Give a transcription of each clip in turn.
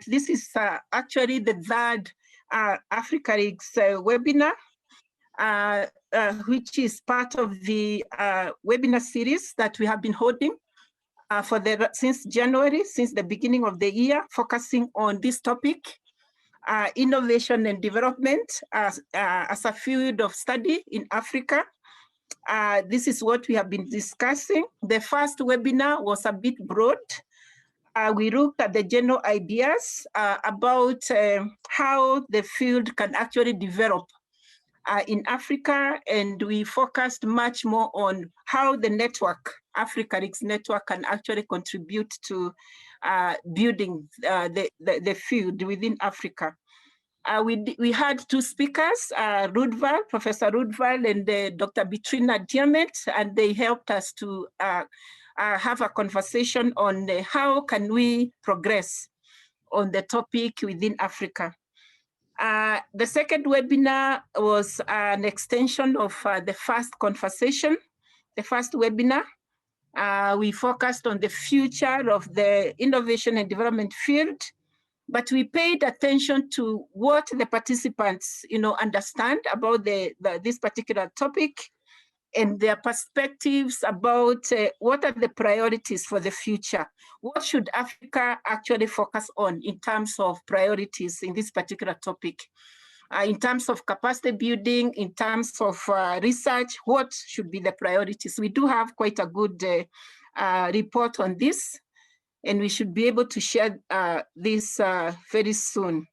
this is actually the third Africa League's webinar, which is part of the webinar series that we have been holding since January, since the beginning of the year, focusing on this topic, innovation and development as a field of study in Africa. This is what we have been discussing. The first webinar was a bit broad. We looked at the general ideas about how the field can actually develop in Africa, and we focused much more on how the network, Africa League's network, can actually contribute to building the field within Africa. We had two speakers, Professor Rudval and Dr. Bitrina Diamet, and they helped us to have a conversation on how can we progress on the topic within Africa. The second webinar was an extension of the first conversation, the first webinar. We focused on the future of the innovation and development field, but we paid attention to what the participants, understand about this particular topic, and their perspectives about what are the priorities for the future. What should Africa actually focus on in terms of priorities in this particular topic? In terms of capacity building, in terms of research, what should be the priorities? We do have quite a good report on this, and we should be able to share this very soon.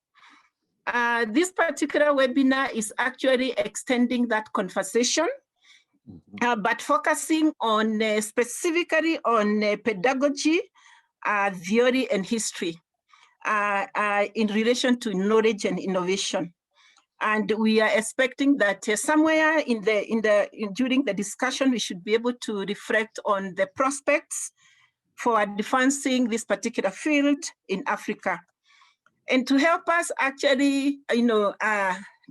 This particular webinar is actually extending that conversation, but focusing on specifically on pedagogy, theory, and history in relation to knowledge and innovation. And we are expecting that somewhere during the discussion, we should be able to reflect on the prospects for advancing this particular field in Africa. And to help us actually,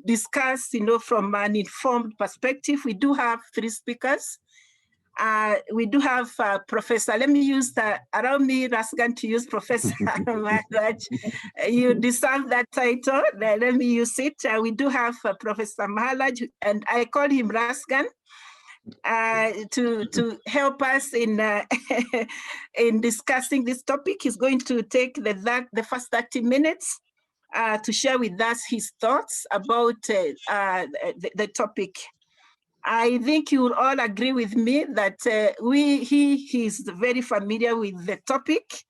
discuss, from an informed perspective, we do have three speakers. We do have Professor, let me use allow me, Rasgan, to use Professor Maharaj. You deserve that title. Let me use it. We do have Professor Maharaj, and I call him Rasgan, to help us in in discussing this topic. He's going to take the first 30 minutes to share with us his thoughts about the topic. I think you will all agree with me that he is very familiar with the topic,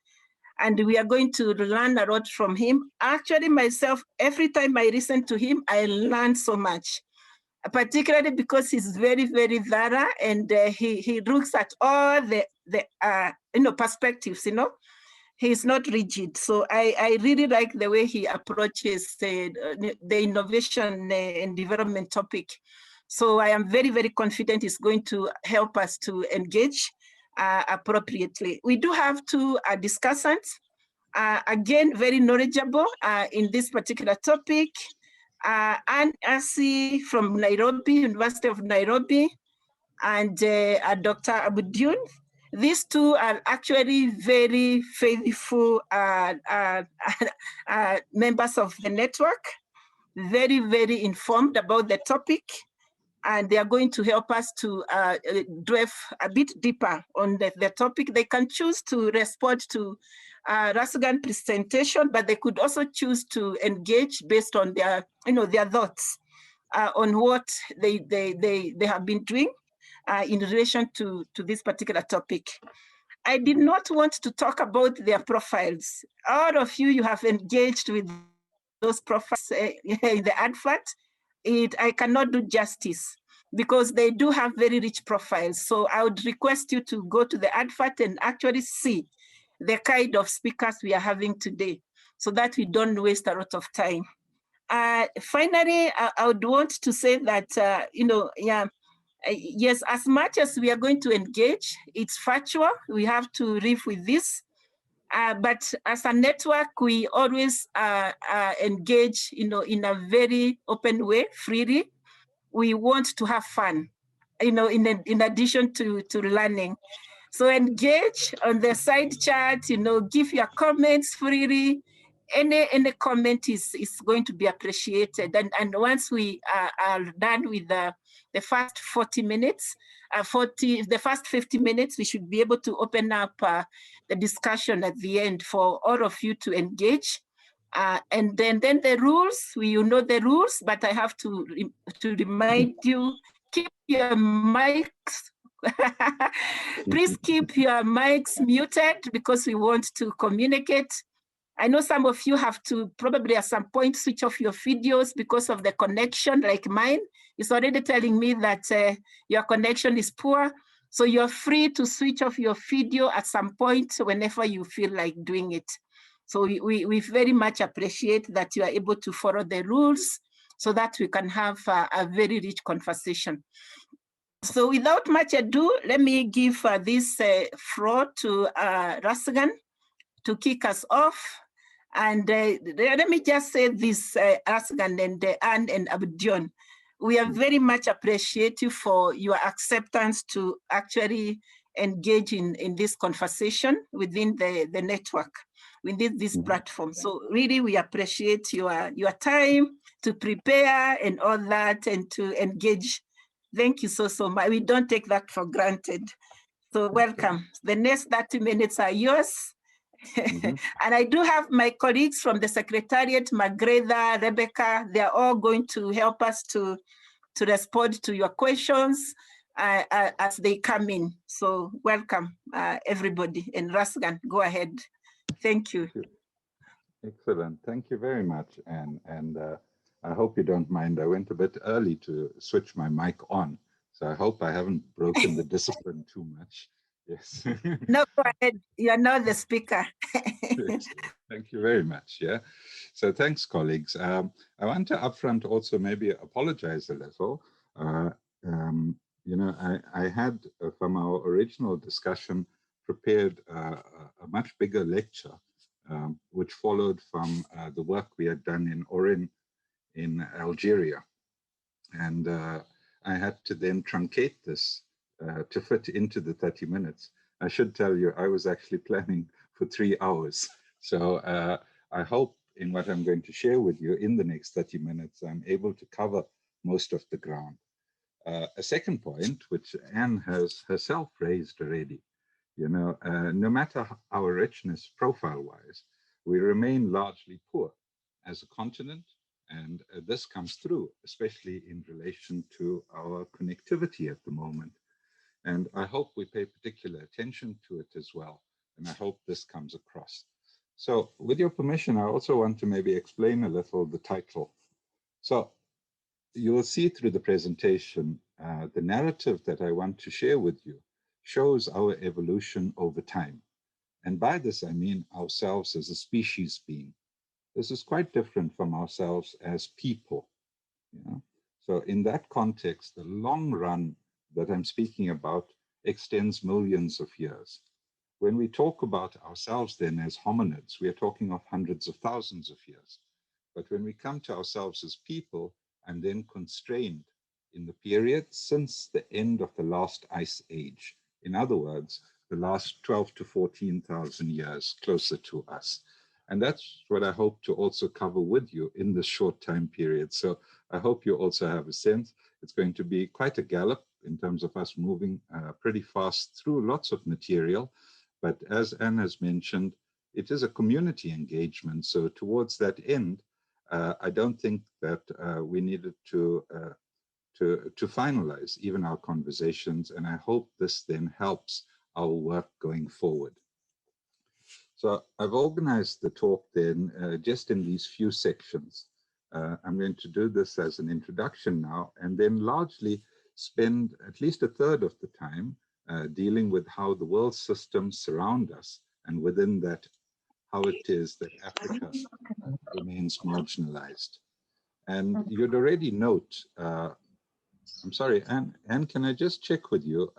and we are going to learn a lot from him. Actually, myself, every time I listen to him, I learn so much, particularly because he's very, very thorough, and he looks at all the perspectives. He's not rigid. So I really like the way he approaches the innovation and development topic. So I am very, very confident it's going to help us to engage appropriately. We do have two discussants, again, very knowledgeable in this particular topic. Anne Asi from Nairobi, University of Nairobi, and Dr. Abudun. These two are actually very faithful members of the network, very, very informed about the topic, and they are going to help us to delve a bit deeper on the topic. They can choose to respond to Rasgan's presentation, but they could also choose to engage based on their thoughts on what they have been doing in relation to this particular topic. I did not want to talk about their profiles. All of you have engaged with those profiles in the advert. I cannot do justice because they do have very rich profiles. So I would request you to go to the advert and actually see the kind of speakers we are having today so that we don't waste a lot of time. Finally, I would want to say that, yes, as much as we are going to engage, it's factual. We have to live with this. But as a network, we always engage, in a very open way, freely. We want to have fun, in addition to learning. So engage on the side chat, give your comments freely. any comment is going to be appreciated. And once we are done with the first 40 minutes, the first 50 minutes, we should be able to open up the discussion at the end for all of you to engage. And then the rules, you know the rules, but I have to remind you, keep your mics. Please keep your mics muted because we want to communicate. I know some of you have to probably at some point switch off your videos because of the connection, like mine. It's already telling me that your connection is poor. So you're free to switch off your video at some point whenever you feel like doing it. So we very much appreciate that you are able to follow the rules so that we can have a very rich conversation. So without much ado, let me give this floor to Rasgan to kick us off. And let me just say this, Rasgan and Anne and Abdion, we are very much appreciate you for your acceptance to actually engage in this conversation within the network, within this platform. So really, we appreciate your time to prepare and all that and to engage. Thank you so much. We don't take that for granted. So welcome. The next 30 minutes are yours. And I do have my colleagues from the Secretariat, Magreda, Rebecca, they're all going to help us to respond to your questions as they come in. So welcome, everybody. And Rasgan, go ahead. Thank you. Excellent. Thank you very much, Anne. And I hope you don't mind. I went a bit early to switch my mic on, so I hope I haven't broken the discipline too much. Yes. No, go ahead. You're not the speaker. Thank you very much. Yeah. So thanks, colleagues. I want to upfront also maybe apologize a little. You know, I had from our original discussion prepared a much bigger lecture, which followed from the work we had done in Oran in Algeria. And I had to then truncate this to fit into the 30 minutes. I should tell you, I was actually planning for 3 hours. So I hope in what I'm going to share with you in the next 30 minutes, I'm able to cover most of the ground. A second point, which Anne has herself raised already, you know, no matter our richness profile-wise, we remain largely poor as a continent. And this comes through, especially in relation to our connectivity at the moment. And I hope we pay particular attention to it as well. And I hope this comes across. So with your permission, I also want to maybe explain a little the title. So you will see through the presentation, the narrative that I want to share with you shows our evolution over time. And by this, I mean ourselves as a species being. This is quite different from ourselves as people. You know? So in that context, the long run that I'm speaking about extends millions of years. When we talk about ourselves then as hominids, we are talking of hundreds of thousands of years. But when we come to ourselves as people, I'm then constrained in the period since the end of the last ice age. In other words, the last 12 to 14,000 years closer to us. And that's what I hope to also cover with you in this short time period. So I hope you also have a sense. It's going to be quite a gallop in terms of us moving pretty fast through lots of material. But as Anne has mentioned, it is a community engagement. So towards that end, I don't think that we needed to finalize even our conversations. And I hope this then helps our work going forward. So I've organized the talk then just in these few sections. I'm going to do this as an introduction now, and then largely spend at least a third of the time dealing with how the world systems surround us, and within that, how it is that Africa remains marginalized. And you'd already note, I'm sorry, Anne, can I just check with you?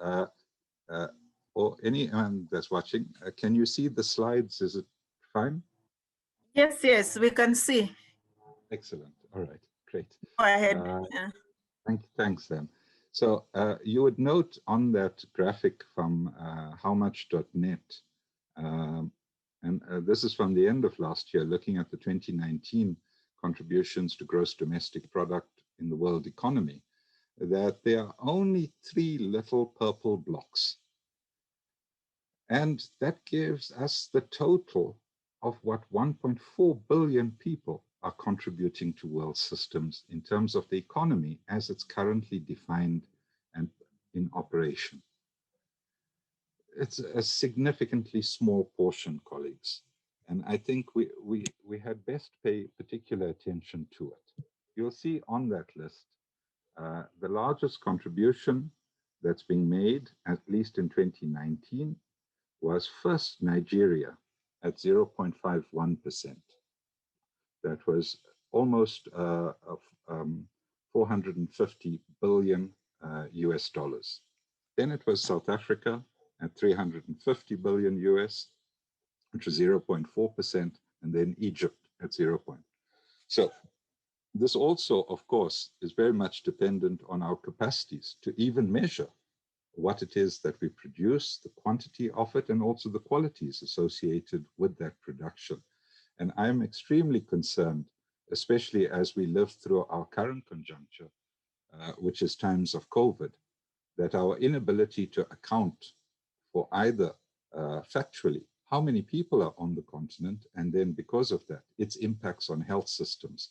Or anyone that's watching, can you see the slides? Is it fine? Yes, we can see. Excellent. All right, great. Go ahead. Thanks, Sam. So you would note on that graphic from howmuch.net and this is from the end of last year, looking at the 2019 contributions to gross domestic product in the world economy, that there are only 3 little purple blocks. And that gives us the total of what 1.4 billion people are contributing to world systems in terms of the economy as it's currently defined and in operation. It's a significantly small portion, colleagues, and I think we had best pay particular attention to it. You'll see on that list the largest contribution that's being made, at least in 2019, was first Nigeria at 0.51%. That was almost 450 billion US dollars. Then it was South Africa at 350 billion US, which was 0.4%, and then Egypt at 0. So this also, of course, is very much dependent on our capacities to even measure what it is that we produce, the quantity of it, and also the qualities associated with that production. And I'm extremely concerned, especially as we live through our current conjuncture, which is times of COVID, that our inability to account for either factually how many people are on the continent, and then because of that, its impacts on health systems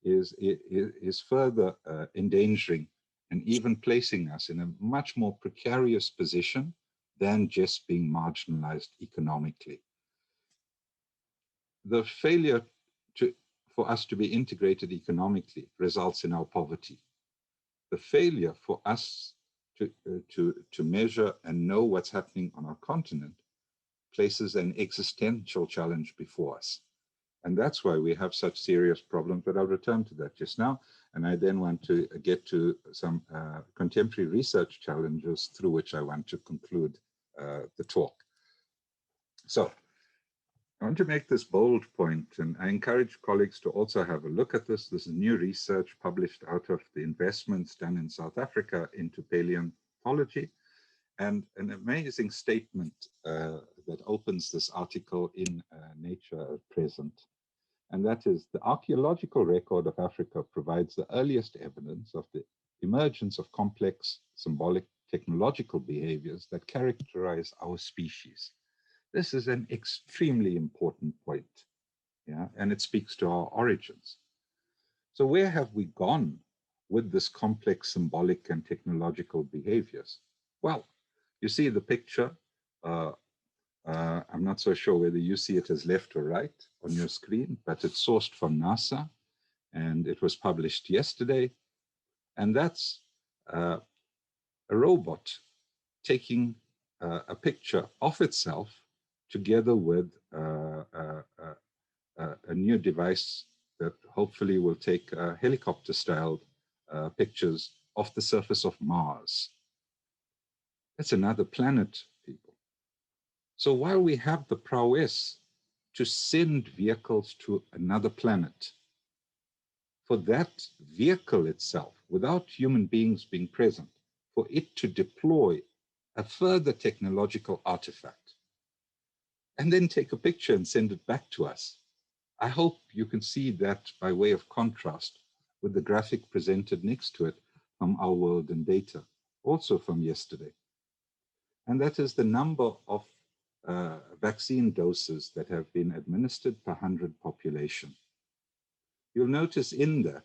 is further endangering and even placing us in a much more precarious position than just being marginalized economically. The failure for us to be integrated economically results in our poverty. The failure for us to measure and know what's happening on our continent places an existential challenge before us. And that's why we have such serious problems, but I'll return to that just now. And I then want to get to some contemporary research challenges through which I want to conclude the talk. So I want to make this bold point, and I encourage colleagues to also have a look at this. This is new research published out of the investments done in South Africa into paleontology, and an amazing statement that opens this article in Nature at present. And that is, the archaeological record of Africa provides the earliest evidence of the emergence of complex, symbolic, technological behaviors that characterize our species. This is an extremely important point, yeah, and it speaks to our origins. So where have we gone with this complex, symbolic, and technological behaviors? Well, you see the picture. I'm not so sure whether you see it as left or right on your screen, but it's sourced from NASA, and it was published yesterday. And that's a robot taking a picture of itself together with a new device that hopefully will take helicopter-style pictures of the surface of Mars. It's another planet, people. So while we have the prowess to send vehicles to another planet, for that vehicle itself, without human beings being present, for it to deploy a further technological artifact, and then take a picture and send it back to us. I hope you can see that by way of contrast with the graphic presented next to it from Our World in Data, also from yesterday. And that is the number of vaccine doses that have been administered per 100 population. You'll notice in that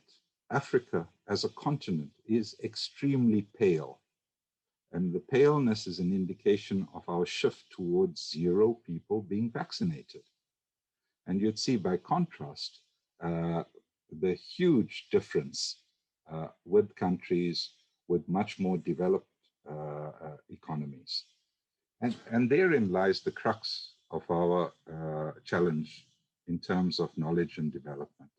Africa as a continent is extremely pale. And the paleness is an indication of our shift towards 0 people being vaccinated. And you'd see by contrast the huge difference with countries with much more developed economies. And therein lies the crux of our challenge in terms of knowledge and development.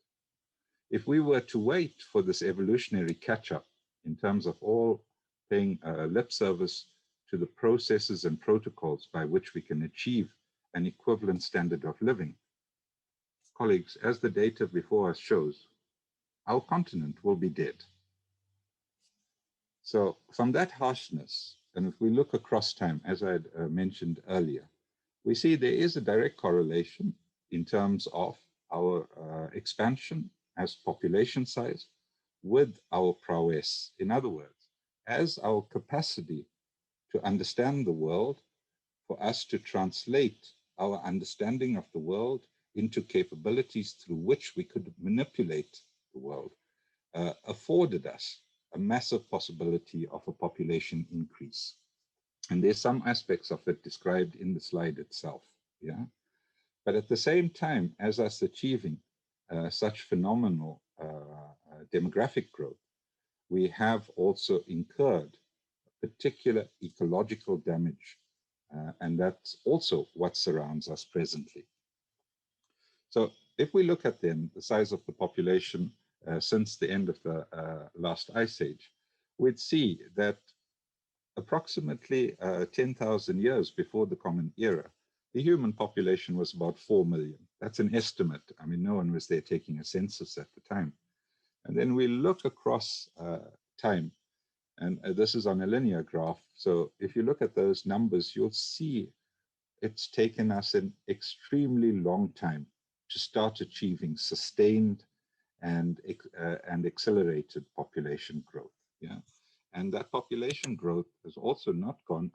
If we were to wait for this evolutionary catch-up in terms of all paying lip service to the processes and protocols by which we can achieve an equivalent standard of living, colleagues, as the data before us shows, our continent will be dead. So from that harshness, and if we look across time, as I had mentioned earlier, we see there is a direct correlation in terms of our expansion as population size with our prowess. In other words, as our capacity to understand the world, for us to translate our understanding of the world into capabilities through which we could manipulate the world, afforded us a massive possibility of a population increase. And there's some aspects of it described in the slide itself. Yeah. But at the same time, as us achieving such phenomenal demographic growth, we have also incurred particular ecological damage, and that's also what surrounds us presently. So if we look at then the size of the population since the end of the last ice age, we'd see that approximately 10,000 years before the Common Era, the human population was about 4 million. That's an estimate. I mean, no one was there taking a census at the time. And then we look across time, and this is on a linear graph. So if you look at those numbers, you'll see it's taken us an extremely long time to start achieving sustained and accelerated population growth. Yeah. And that population growth has also not gone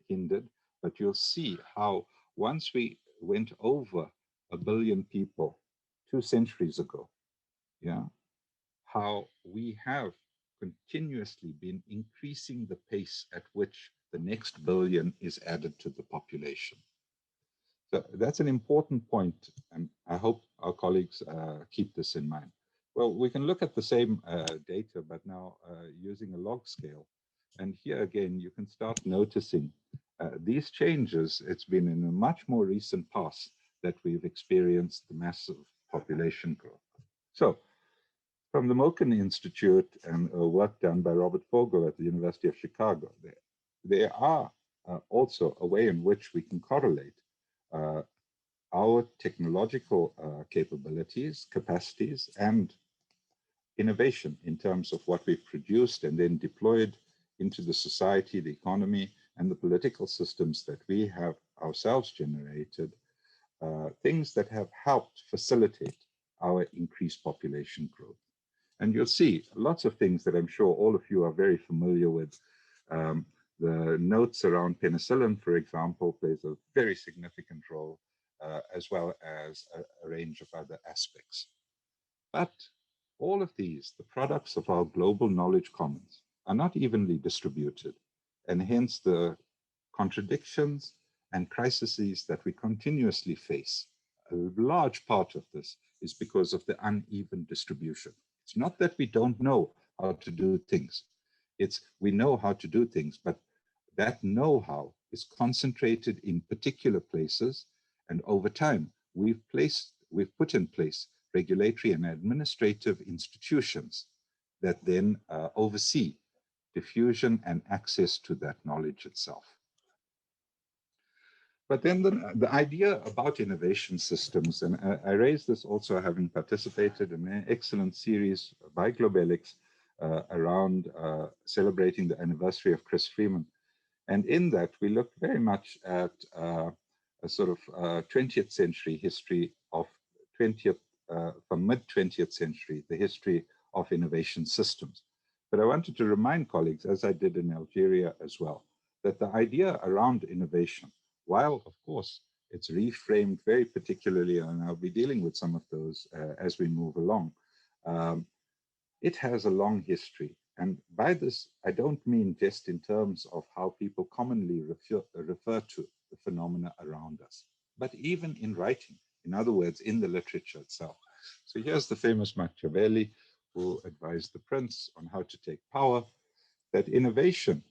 unhindered, but you'll see how once we went over 1 billion people 2 centuries ago, yeah, how we have continuously been increasing the pace at which the next billion is added to the population. So that's an important point, and I hope our colleagues keep this in mind. Well, we can look at the same data, but now using a log scale. And here again, you can start noticing these changes. It's been in a much more recent past that we've experienced the massive population growth. So from the Milken Institute and work done by Robert Fogel at the University of Chicago, there are also a way in which we can correlate our technological capabilities, capacities, and innovation in terms of what we've produced and then deployed into the society, the economy, and the political systems that we have ourselves generated, things that have helped facilitate our increased population growth. And you'll see lots of things that I'm sure all of you are very familiar with. The notes around penicillin, for example, plays a very significant role, as well as a range of other aspects. But all of these, the products of our global knowledge commons, are not evenly distributed, and hence the contradictions and crises that we continuously face. A large part of this is because of the uneven distribution. It's not that we don't know how to do things. It's we know how to do things, but that know-how is concentrated in particular places. And over time, we've put in place regulatory and administrative institutions that then oversee diffusion and access to that knowledge itself. But then the idea about innovation systems, and I raised this also having participated in an excellent series by Globelix around celebrating the anniversary of Chris Freeman. And in that, we looked very much at a sort of 20th century history of from mid-20th century, the history of innovation systems. But I wanted to remind colleagues, as I did in Algeria as well, that the idea around innovation, while of course it's reframed very particularly, and I'll be dealing with some of those as we move along, it has a long history. And by this, I don't mean just in terms of how people commonly refer to the phenomena around us, but even in writing, in other words, in the literature itself. So here's the famous Machiavelli, who advised the prince on how to take power, that innovation,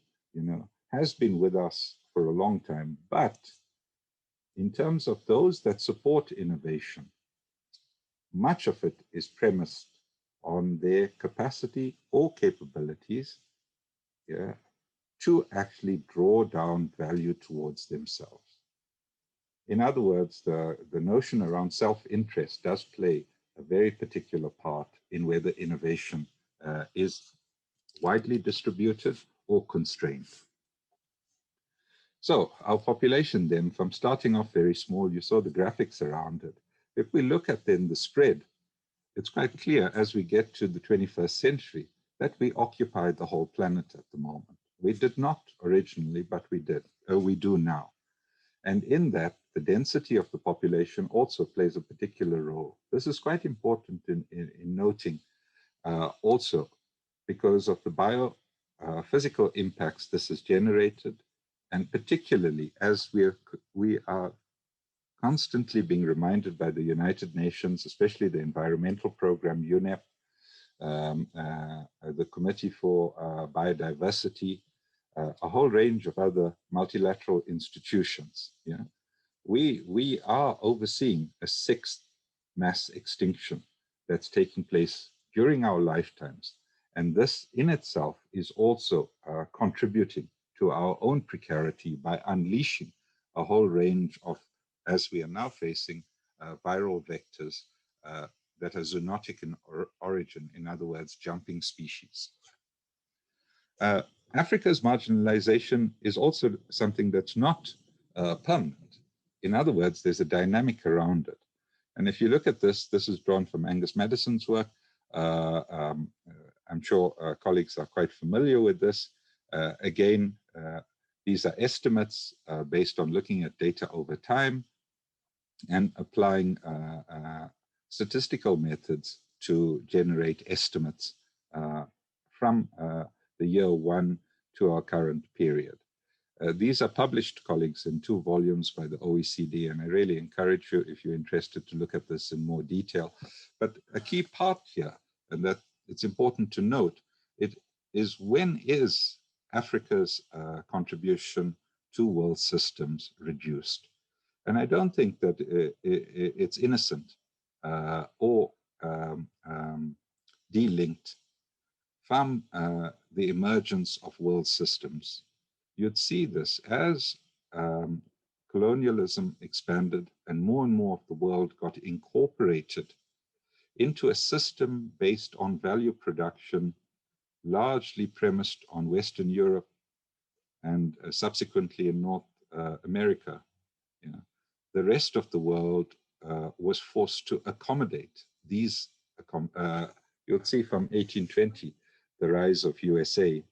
has been with us for a long time, but in terms of those that support innovation, much of it is premised on their capacity or capabilities to actually draw down value towards themselves. In other words, the notion around self-interest does play a very particular part in whether innovation is widely distributed or constrained. So our population then, from starting off very small, you saw the graphics around it. If we look at then the spread, it's quite clear as we get to the 21st century that we occupy the whole planet at the moment. We did not originally, but we did. We do now. And in that, the density of the population also plays a particular role. This is quite important in noting also because of the biophysical impacts this has generated, and particularly as we are constantly being reminded by the United Nations, especially the environmental program, UNEP, the Committee for Biodiversity, a whole range of other multilateral institutions. Yeah? We are overseeing a sixth mass extinction that's taking place during our lifetimes. And this in itself is also contributing to our own precarity by unleashing a whole range of, as we are now facing, viral vectors that are zoonotic in origin, in other words, jumping species. Africa's marginalization is also something that's not permanent. In other words, there's a dynamic around it. And if you look at this, this is drawn from Angus Madison's work. I'm sure colleagues are quite familiar with this. Again, these are estimates based on looking at data over time and applying statistical methods to generate estimates from the year one to our current period. These are published, colleagues, in 2 volumes by the OECD, and I really encourage you, if you're interested, to look at this in more detail. But a key part here, and that it's important to note, it is when is Africa's contribution to world systems reduced? And I don't think that it's innocent or delinked from the emergence of world systems. You'd see this as colonialism expanded and more of the world got incorporated into a system based on value production, largely premised on Western Europe and subsequently in North America. You know, the rest of the world was forced to accommodate these. You'll see from 1820, the rise of USA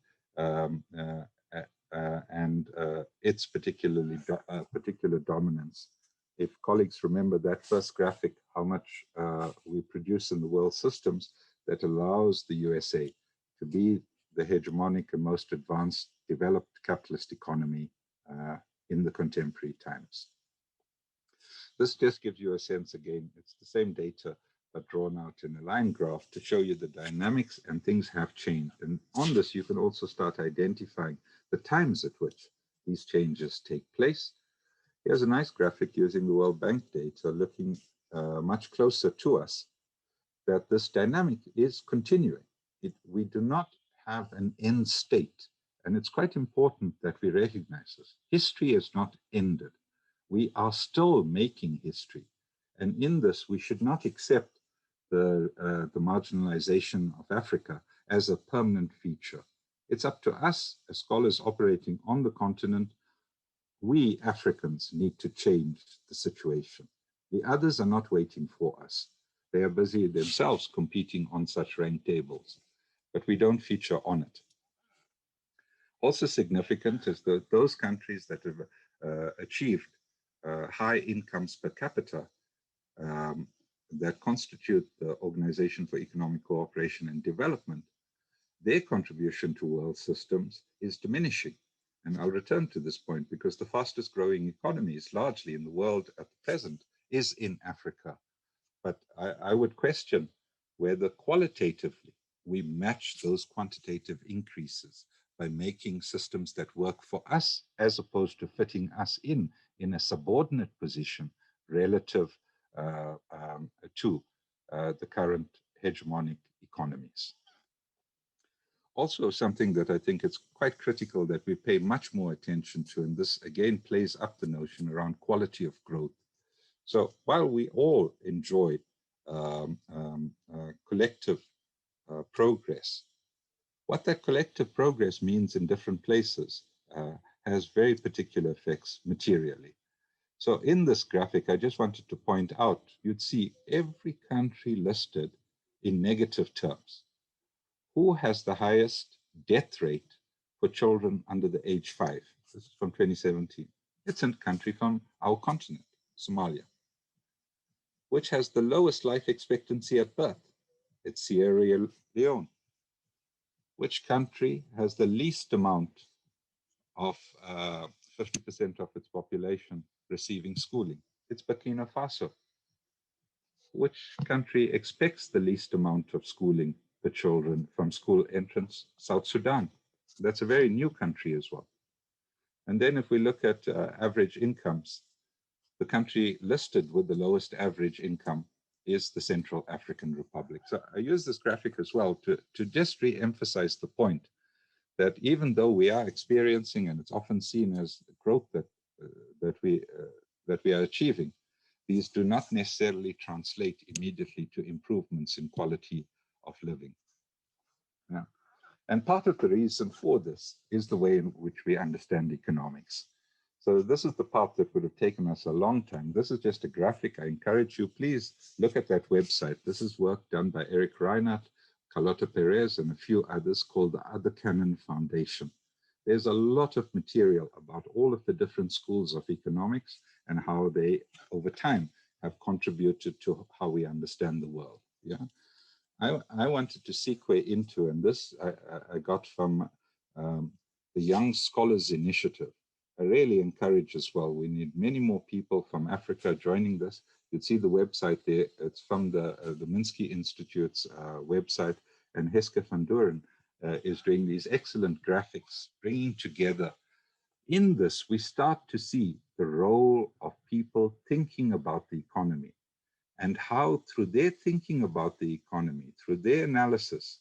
and its particular dominance. If colleagues remember that first graphic, how much we produce in the world systems, that allows the USA to be the hegemonic and most advanced developed capitalist economy in the contemporary times. This just gives you a sense, again, it's the same data, but drawn out in a line graph to show you the dynamics, and things have changed. And on this, you can also start identifying the times at which these changes take place. Here's a nice graphic using the World Bank data, looking much closer to us, that this dynamic is continuing. We do not have an end state. And it's quite important that we recognize this. History is not ended. We are still making history. And in this, we should not accept the marginalization of Africa as a permanent feature. It's up to us as scholars operating on the continent. We Africans need to change the situation. The others are not waiting for us. They are busy themselves competing on such rank tables, but we don't feature on it. Also significant is that those countries that have achieved high incomes per capita that constitute the Organization for Economic Cooperation and Development, their contribution to world systems is diminishing. And I'll return to this point because the fastest growing economies largely in the world at the present is in Africa. But I would question whether qualitatively we match those quantitative increases by making systems that work for us as opposed to fitting us in a subordinate position relative to the current hegemonic economies. Also, something that I think is quite critical that we pay much more attention to, and this again plays up the notion around quality of growth. So while we all enjoy collective progress, what that collective progress means in different places has very particular effects materially. So in this graphic, I just wanted to point out, you'd see every country listed in negative terms. Who has the highest death rate for children under the age 5? This is from 2017. It's a country from our continent, Somalia. Which has the lowest life expectancy at birth? It's Sierra Leone. Which country has the least amount of 50% of its population receiving schooling? It's Burkina Faso. Which country expects the least amount of schooling for children from school entrance? South Sudan. That's a very new country as well. And then if we look at average incomes, the country listed with the lowest average income is the Central African Republic. So I use this graphic as well to just re-emphasize the point that even though we are experiencing, and it's often seen as growth that we are achieving, these do not necessarily translate immediately to improvements in quality of living. Yeah. And part of the reason for this is the way in which we understand economics. So this is the part that would have taken us a long time. This is just a graphic. I encourage you, please look at that website. This is work done by Eric Reinhardt, Carlota Perez, and a few others called the Other Canon Foundation. There's a lot of material about all of the different schools of economics and how they, over time, have contributed to how we understand the world. Yeah, I wanted to segue into, and this I got from the Young Scholars Initiative. I really encourage as well. We need many more people from Africa joining this. You'd see the website there. It's from the Minsky Institute's website, and Heske van Doren is doing these excellent graphics, bringing together. In this, we start to see the role of people thinking about the economy and how through their thinking about the economy, through their analysis,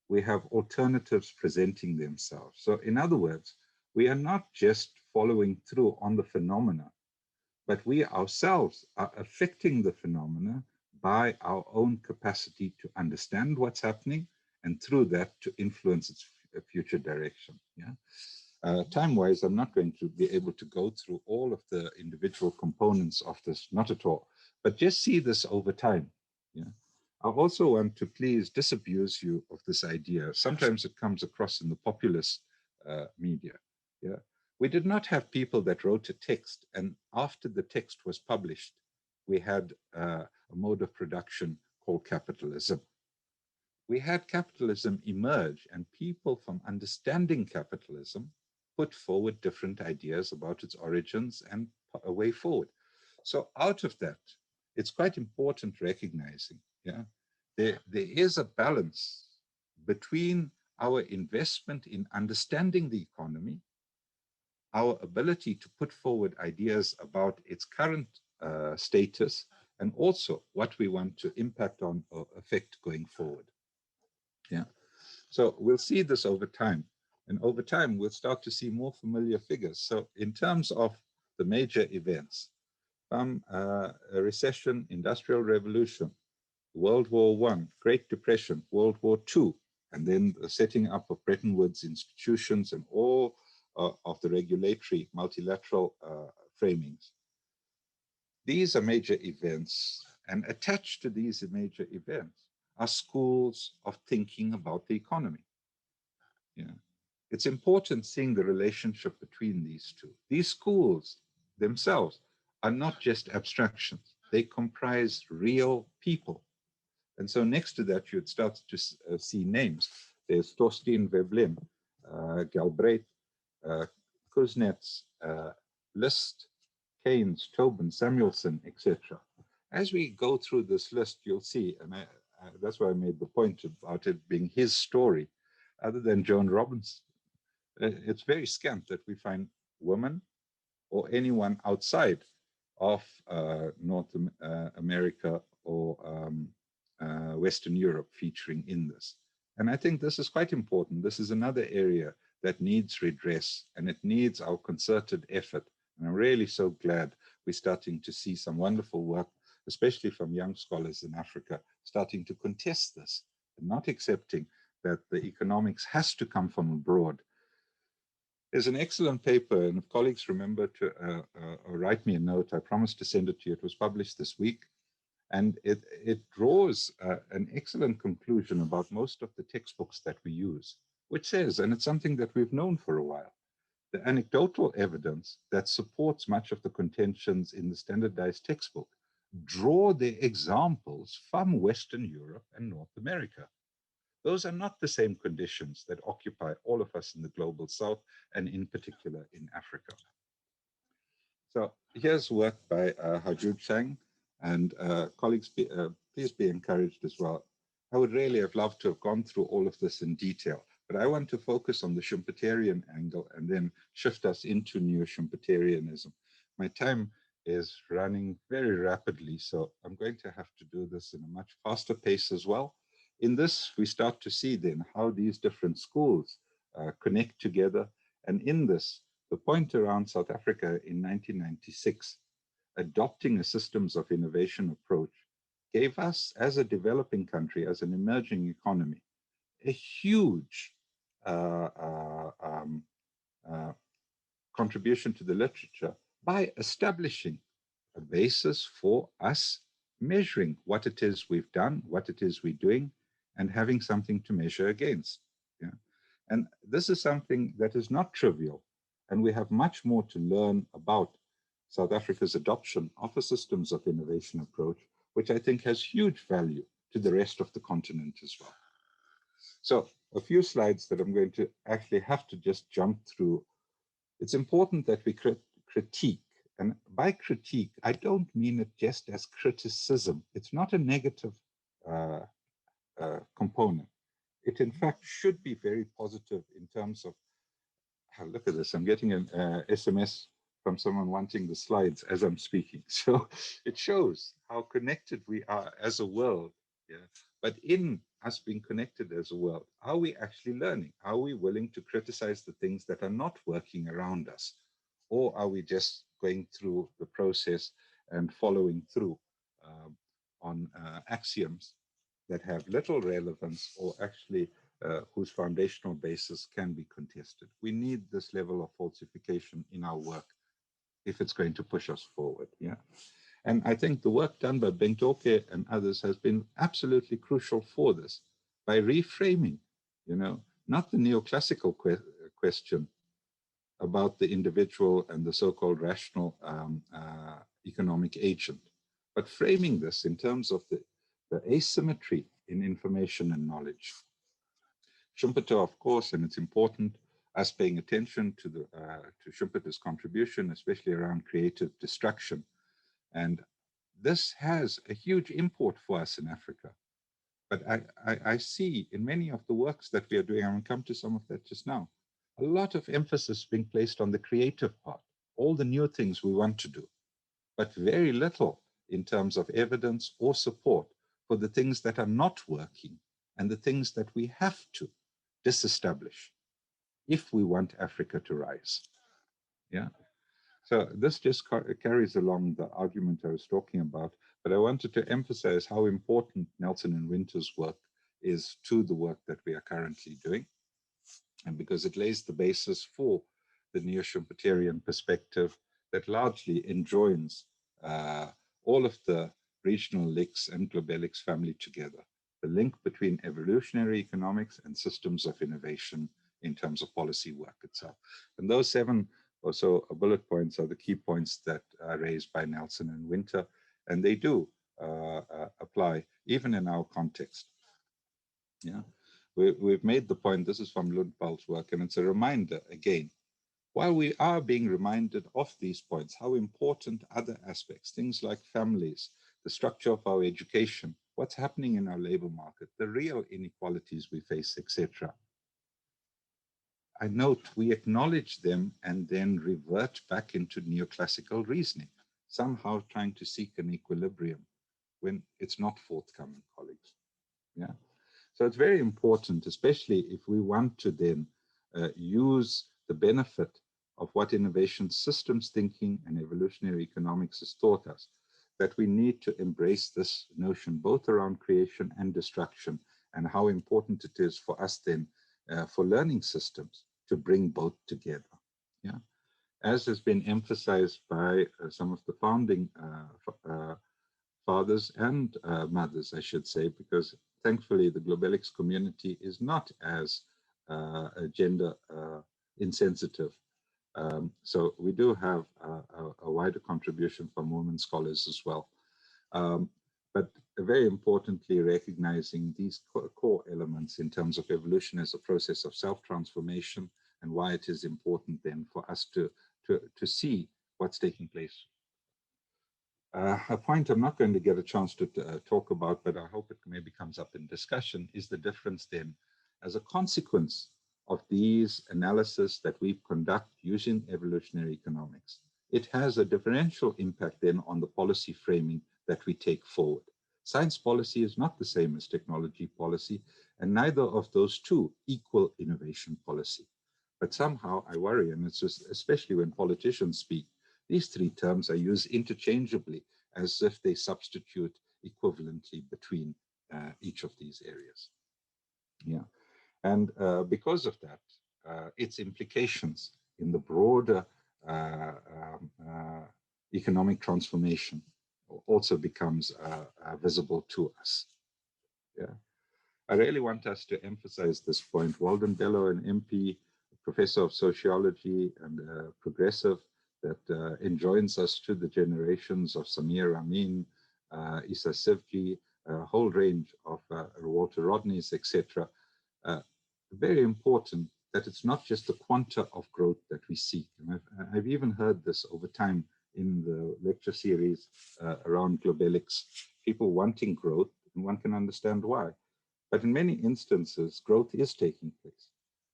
we have alternatives presenting themselves. So in other words, we are not just following through on the phenomena, but we ourselves are affecting the phenomena by our own capacity to understand what's happening and through that to influence its future direction. Yeah. Time-wise, I'm not going to be able to go through all of the individual components of this, not at all, but just see this over time. Yeah. I also want to please disabuse you of this idea. Sometimes it comes across in the populist media. Yeah. We did not have people that wrote a text, and after the text was published, we had a mode of production called capitalism. We had capitalism emerge, and people from understanding capitalism put forward different ideas about its origins and a way forward. So out of that, it's quite important recognizing, yeah, there is a balance between our investment in understanding the economy, our ability to put forward ideas about its current status, and also what we want to impact on or affect going forward. Yeah. So we'll see this over time. And over time, we'll start to see more familiar figures. So in terms of the major events, from a recession, Industrial Revolution, World War I, Great Depression, World War II, and then the setting up of Bretton Woods institutions and all of the regulatory multilateral framings. These are major events, and attached to these major events are schools of thinking about the economy. Yeah. It's important seeing the relationship between these two. These schools themselves are not just abstractions. They comprise real people. And so next to that, you'd start to see names. There's Torstein Veblen, Galbraith, Kuznets, List, Keynes, Tobin, Samuelson, etc. As we go through this list, you'll see, and that's why I made the point about it being his story, other than Joan Robinson. It's very scant that we find women or anyone outside of North America or Western Europe featuring in this. And I think this is quite important. This is another area that needs redress, and it needs our concerted effort. And I'm really so glad we're starting to see some wonderful work, especially from young scholars in Africa, starting to contest this and not accepting that the economics has to come from abroad. There's an excellent paper, and if colleagues remember to write me a note, I promised to send it to you. It was published this week, and it draws an excellent conclusion about most of the textbooks that we use, which says, and it's something that we've known for a while, the anecdotal evidence that supports much of the contentions in the standardized textbook draw their examples from Western Europe and North America. Those are not the same conditions that occupy all of us in the global south, and in particular in Africa. So here's work by Hajud Chang, and colleagues, please be encouraged as well. I would really have loved to have gone through all of this in detail, but I want to focus on the Schumpeterian angle and then shift us into neo-Schumpeterianism. My time is running very rapidly, so I'm going to have to do this in a much faster pace as well. In this, we start to see then how these different schools connect together. And in this, the point around South Africa in 1996, adopting a systems of innovation approach, gave us, as a developing country, as an emerging economy, a huge contribution to the literature by establishing a basis for us measuring what it is we've done, what it is we're doing, and having something to measure against. Yeah? And this is something that is not trivial, and we have much more to learn about South Africa's adoption of a systems of innovation approach, which I think has huge value to the rest of the continent as well. So a few slides that I'm going to actually have to just jump through. It's important that we critique. And by critique, I don't mean it just as criticism. It's not a negative component. It, in fact, should be very positive in terms of, look at this, I'm getting an SMS from someone wanting the slides as I'm speaking. So it shows how connected we are as a world. Yeah? But in us being connected as a world, are we actually learning? Are we willing to criticize the things that are not working around us? Or are we just going through the process and following through on axioms that have little relevance, or actually whose foundational basis can be contested? We need this level of falsification in our work if it's going to push us forward. Yeah. And I think the work done by Bentoke and others has been absolutely crucial for this, by reframing, not the neoclassical question about the individual and the so-called rational economic agent, but framing this in terms of the asymmetry in information and knowledge. Schumpeter, of course, and it's important, us paying attention to Schumpeter's contribution, especially around creative destruction. And this has a huge import for us in Africa. But I see in many of the works that we are doing, I'm going to come to some of that just now, a lot of emphasis being placed on the creative part, all the new things we want to do, but very little in terms of evidence or support for the things that are not working and the things that we have to disestablish if we want Africa to rise. Yeah. So this just carries along the argument I was talking about, but I wanted to emphasize how important Nelson and Winter's work is to the work that we are currently doing, and because it lays the basis for the neo-Schumpeterian perspective that largely enjoins all of the regional links and globalics family together, the link between evolutionary economics and systems of innovation in terms of policy work itself. And those 7 or so bullet points are the key points that are raised by Nelson and Winter, and they do apply even in our context. Yeah, we've made the point, this is from Lundvall's work, and it's a reminder again, while we are being reminded of these points, how important other aspects, things like families, the structure of our education, what's happening in our labor market, the real inequalities we face, etc. I note we acknowledge them and then revert back into neoclassical reasoning, somehow trying to seek an equilibrium when it's not forthcoming, colleagues. Yeah. So it's very important, especially if we want to then use the benefit of what innovation systems thinking and evolutionary economics has taught us, that we need to embrace this notion both around creation and destruction, and how important it is for us then for learning systems to bring both together. Yeah, as has been emphasized by some of the founding fathers and mothers, I should say, because thankfully the Globelics community is not as gender insensitive. So we do have a wider contribution from women scholars as well. But very importantly, recognizing these core elements in terms of evolution as a process of self-transformation, and why it is important then for us to see what's taking place. A point I'm not going to get a chance to talk about, but I hope it maybe comes up in discussion, is the difference then as a consequence of these analysis that we conduct using evolutionary economics. It has a differential impact then on the policy framing that we take forward. Science policy is not the same as technology policy, and neither of those two equal innovation policy. But somehow I worry, and it's just, especially when politicians speak, these three terms are used interchangeably as if they substitute equivalently between each of these areas. Yeah, and because of that, its implications in the broader economic transformation also becomes visible to us. Yeah, I really want us to emphasize this point. Walden Bello, an MP, professor of sociology and progressive, that enjoins us to the generations of Samir Amin, Issa Sivji, a whole range of Walter Rodneys, etc. Very important that it's not just the quanta of growth that we seek. And I've even heard this over time in the lecture series around Globelics, people wanting growth, and one can understand why. But in many instances, growth is taking place.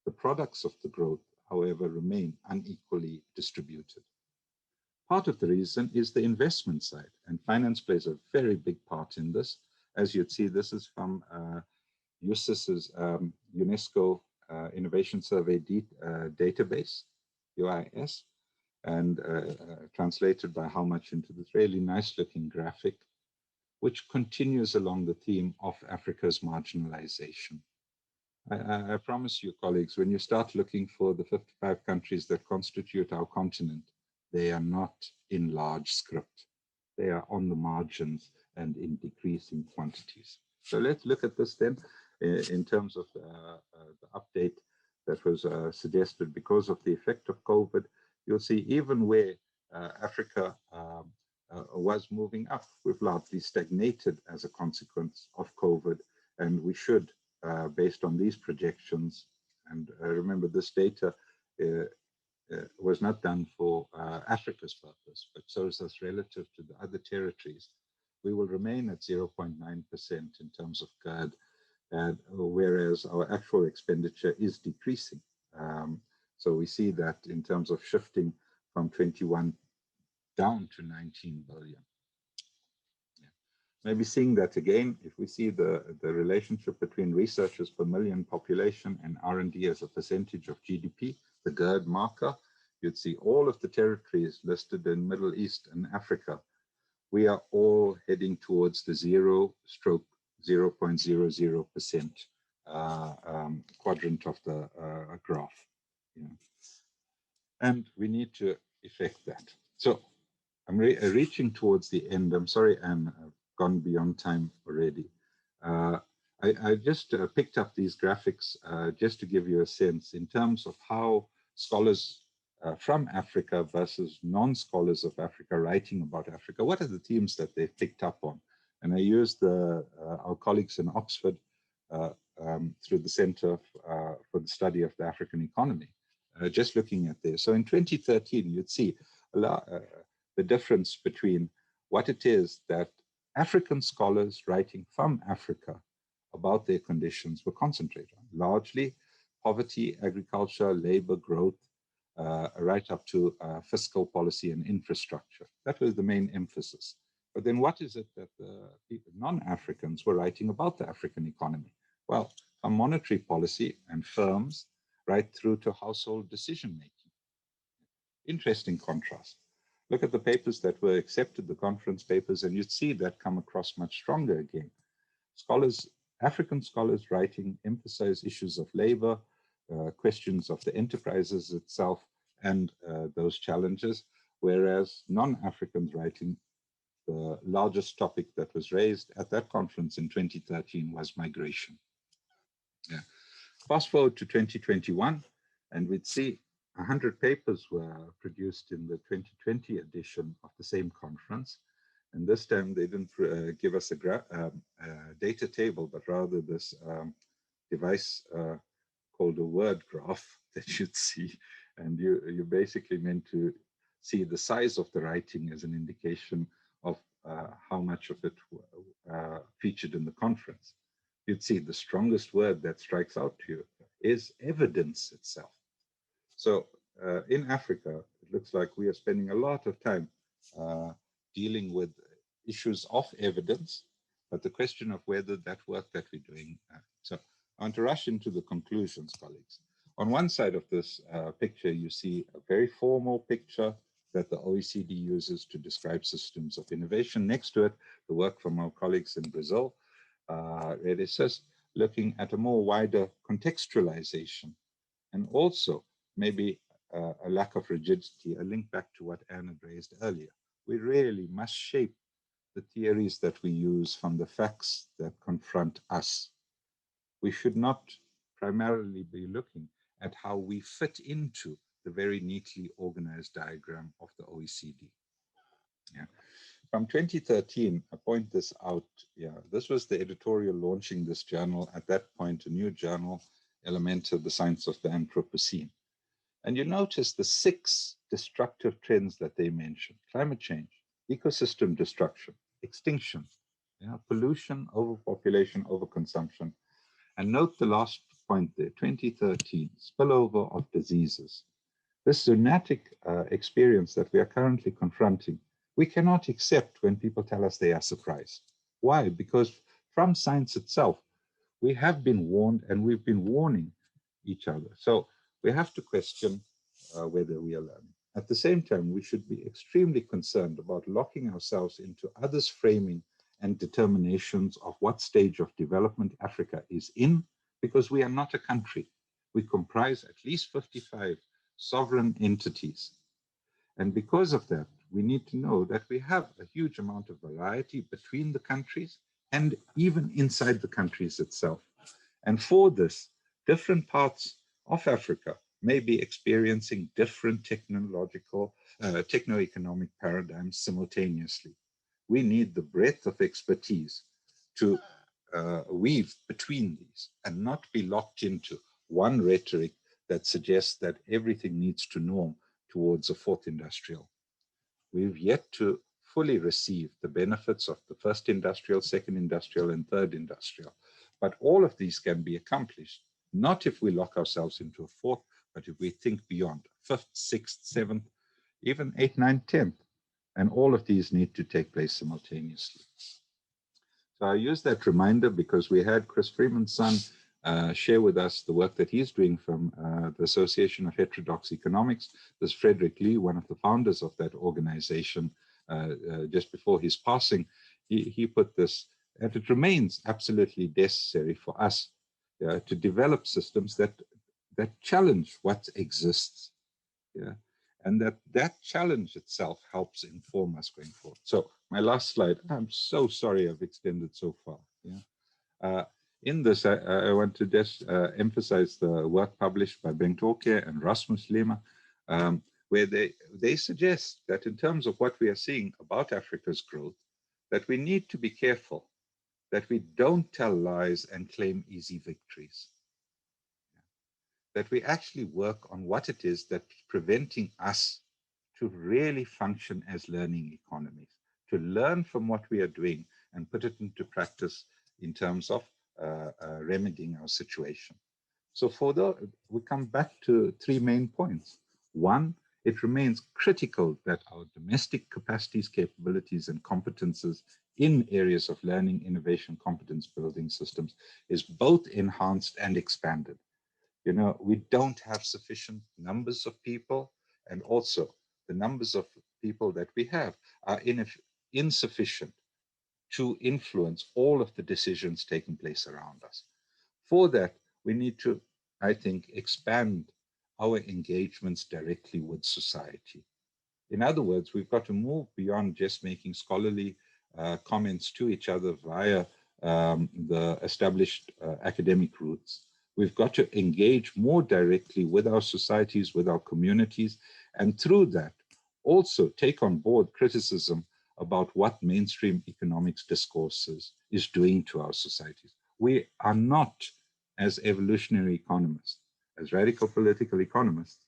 The products of the growth, however, remain unequally distributed. Part of the reason is the investment side, and finance plays a very big part in this. As you'd see, this is from USIS's UNESCO Innovation Survey database, UIS, and translated by How Much into this really nice looking graphic, which continues along the theme of Africa's marginalization. I promise you, colleagues, when you start looking for the 55 countries that constitute our continent, they are not in large script. They are on the margins and in decreasing quantities. So let's look at this then in terms of the update that was suggested because of the effect of COVID. You'll see even where Africa was moving up, we've largely stagnated as a consequence of COVID, and we should, based on these projections, and remember this data was not done for Africa's purpose, but shows us relative to the other territories, we will remain at 0.9% in terms of GERD, whereas our actual expenditure is decreasing. So we see that in terms of shifting from 21 down to 19 billion. Yeah. Maybe seeing that again, if we see the relationship between researchers per million population and R&D as a percentage of GDP, the GERD marker, you'd see all of the territories listed in Middle East and Africa. We are all heading towards the 0.00% quadrant of the graph. Yeah. And we need to effect that. So I'm reaching towards the end. I'm sorry, Anne, I've gone beyond time already. I just picked up these graphics just to give you a sense in terms of how scholars from Africa versus non-scholars of Africa writing about Africa. What are the themes that they've picked up on? And I used our colleagues in Oxford through the Center for the Study of the African Economy, just looking at this. So in 2013, you'd see the difference between what it is that African scholars writing from Africa about their conditions were concentrated on, largely poverty, agriculture, labor, growth, right up to fiscal policy and infrastructure. That was the main emphasis. But then what is it that the non-Africans were writing about the African economy? Well, from monetary policy and firms right through to household decision-making. Interesting contrast. Look at the papers that were accepted, the conference papers, and you'd see that come across much stronger again. Scholars, African scholars writing emphasize issues of labor, questions of the enterprises itself, and those challenges, whereas non-Africans writing, the largest topic that was raised at that conference in 2013 was migration. Yeah. Fast forward to 2021, and we'd see 100 papers were produced in the 2020 edition of the same conference. And this time they didn't give us a data table, but rather this device called a word graph that you'd see. And you're basically meant to see the size of the writing as an indication of how much of it featured in the conference. You'd see the strongest word that strikes out to you is evidence itself. So in Africa, it looks like we are spending a lot of time dealing with issues of evidence, but the question of whether that work that we're doing. So I want to rush into the conclusions, colleagues. On one side of this picture, you see a very formal picture that the OECD uses to describe systems of innovation. Next to it, the work from our colleagues in Brazil. It is just looking at a more wider contextualization, and also maybe a lack of rigidity, a link back to what Anne had raised earlier. We really must shape the theories that we use from the facts that confront us. We should not primarily be looking at how we fit into the very neatly organized diagram of the OECD. Yeah. From 2013, I point this out. Yeah, this was the editorial launching this journal. At that point, a new journal, Elementa, the Science of the Anthropocene. And you notice the 6 destructive trends that they mention: climate change, ecosystem destruction, extinction, pollution, overpopulation, overconsumption. And note the last point there, 2013, spillover of diseases. This zoonotic experience that we are currently confronting, we cannot accept when people tell us they are surprised. Why? Because from science itself, we have been warned, and we've been warning each other. So we have to question whether we are learning. At the same time, we should be extremely concerned about locking ourselves into others' framing and determinations of what stage of development Africa is in, because we are not a country. We comprise at least 55 sovereign entities. And because of that, we need to know that we have a huge amount of variety between the countries and even inside the countries itself. And for this, different parts of Africa may be experiencing different techno-economic paradigms simultaneously. We need the breadth of expertise to weave between these and not be locked into one rhetoric that suggests that everything needs to norm towards a 4th industrial. We've yet to fully receive the benefits of the 1st industrial, 2nd industrial, and 3rd industrial. But all of these can be accomplished, not if we lock ourselves into a 4th, but if we think beyond 5th, 6th, 7th, even 8th, 9th, 10th. And all of these need to take place simultaneously. So I use that reminder because we had Chris Freeman's son share with us the work that he's doing from the Association of Heterodox Economics. There's Frederick Lee, one of the founders of that organization, just before his passing. He put this, and it remains absolutely necessary for us to develop systems that challenge what exists. Yeah. And that challenge itself helps inform us going forward. So my last slide, I'm so sorry I've extended so far. Yeah. In this, I want to just emphasize the work published by Bengt Åke and Rasmus Lema, where they suggest that in terms of what we are seeing about Africa's growth, that we need to be careful that we don't tell lies and claim easy victories. That we actually work on what it is that's preventing us to really function as learning economies, to learn from what we are doing and put it into practice in terms of remedying our situation. So we come back to 3 main points. 1, it remains critical that our domestic capacities, capabilities, and competences in areas of learning, innovation, competence building systems is both enhanced and expanded. You know, we don't have sufficient numbers of people, and also the numbers of people that we have are insufficient to influence all of the decisions taking place around us. For that, we need to, I think, expand our engagements directly with society. In other words, we've got to move beyond just making scholarly comments to each other via the established academic routes. We've got to engage more directly with our societies, with our communities, and through that, also take on board criticism about what mainstream economics discourses is doing to our societies. We are not, as evolutionary economists, as radical political economists,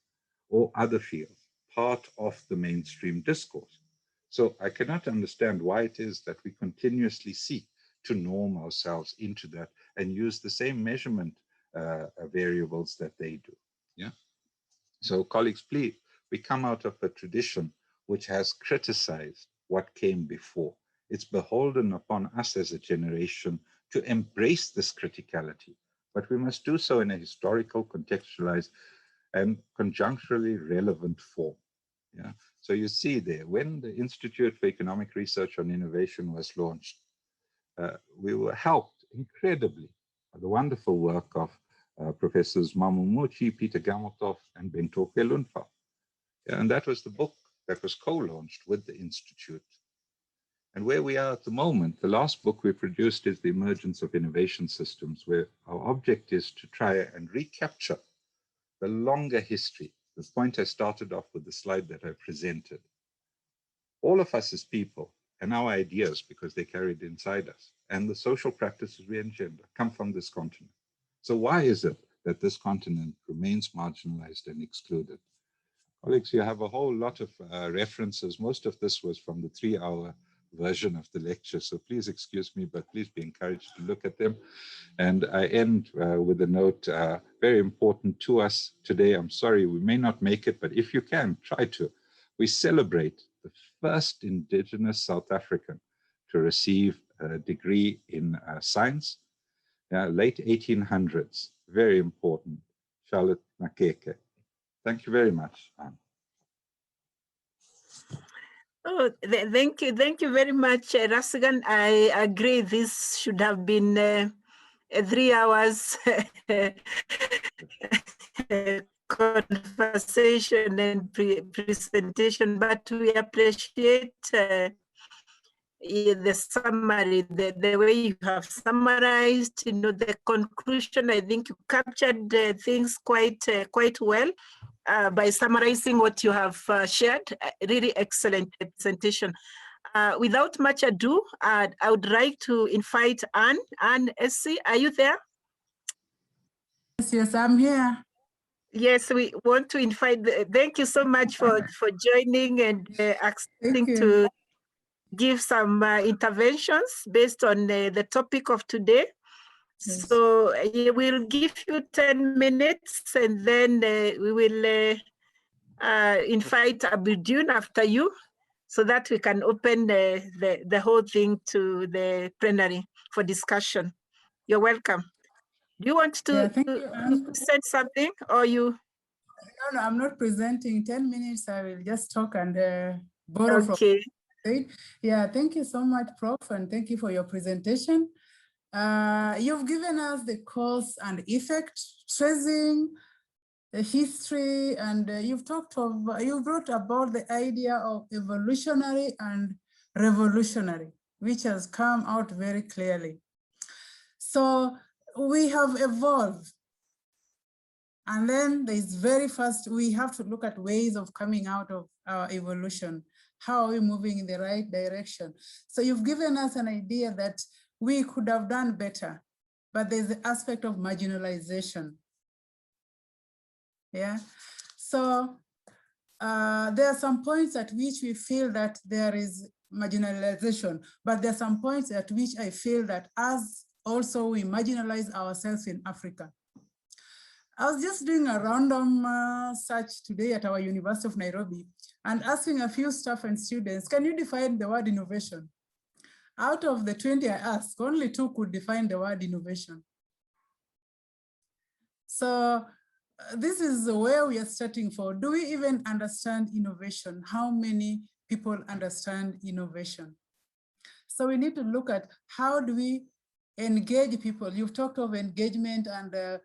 or other fields, part of the mainstream discourse. So I cannot understand why it is that we continuously seek to norm ourselves into that and use the same measurement variables that they do. Yeah. So colleagues, please, we come out of a tradition which has criticized what came before. It's beholden upon us as a generation to embrace this criticality, but we must do so in a historical, contextualized, and conjuncturally relevant form. Yeah. So you see there, when the Institute for Economic Research on Innovation was launched, we were helped incredibly by the wonderful work of Professors Mamu Muchi, Peter Gamotov, and Bento Pelunfa. Yeah, and that was the book that was co-launched with the Institute. And where we are at the moment, the last book we produced is The Emergence of Innovation Systems, where our object is to try and recapture the longer history, the point I started off with the slide that I presented. All of us as people and our ideas, because they're carried inside us, and the social practices we engender come from this continent. So why is it that this continent remains marginalized and excluded? Colleagues, you have a whole lot of references. Most of this was from the 3-hour version of the lecture, so please excuse me, but please be encouraged to look at them. And I end with a note, very important to us today. I'm sorry, we may not make it, but if you can, try to. We celebrate the first indigenous South African to receive a degree in science, late 1800s, very important, Charlotte Makeke. Thank you very much, Anne. Oh, thank you very much, Rasigan. I agree. This should have been 3 hours conversation and presentation, but we appreciate the summary, the way you have summarized, the conclusion. I think you captured things quite well by summarizing what you have shared. Really excellent presentation. Without much ado, I would like to invite Anne Essie. Are you there? Yes, I'm here. Yes, we want to invite. Thank you so much for joining and accepting to give some interventions based on the topic of today. Yes. So we'll give you 10 minutes and then we will invite Abudun after you so that we can open the whole thing to the plenary for discussion. You're welcome. Do you want to say something or you? No, I'm not presenting. 10 minutes, I will just talk and borrow from. Yeah, thank you so much, Prof, and thank you for your presentation. You've given us the cause and effect, tracing, the history, and you wrote about the idea of evolutionary and revolutionary, which has come out very clearly. So we have evolved. And then there's very first, we have to look at ways of coming out of our evolution. How are we moving in the right direction? So you've given us an idea that we could have done better, but there's the aspect of marginalization. Yeah. So there are some points at which we feel that there is marginalization, but there are some points at which I feel that as also we marginalize ourselves in Africa. I was just doing a random search today at our University of Nairobi and asking a few staff and students, can you define the word innovation? Out of the 20 I asked, only 2 could define the word innovation. So this is where we are starting for. Do we even understand innovation? How many people understand innovation? So we need to look at how do we engage people. You've talked of engagement and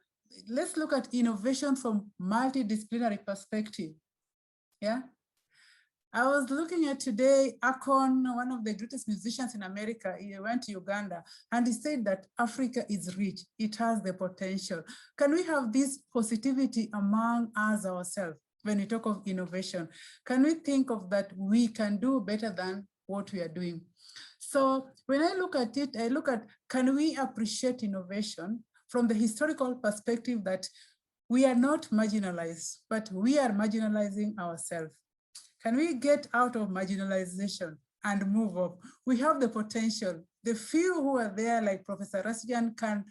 let's look at innovation from multidisciplinary perspective. Yeah. I was looking at today, Akon, one of the greatest musicians in America, he went to Uganda and he said that Africa is rich, it has the potential. Can we have this positivity among us ourselves when we talk of innovation? Can we think of that we can do better than what we are doing? So when I look at it, I look at, can we appreciate innovation from the historical perspective that we are not marginalized, but we are marginalizing ourselves? Can we get out of marginalization and move up? We have the potential. The few who are there, like Professor Rasjan, can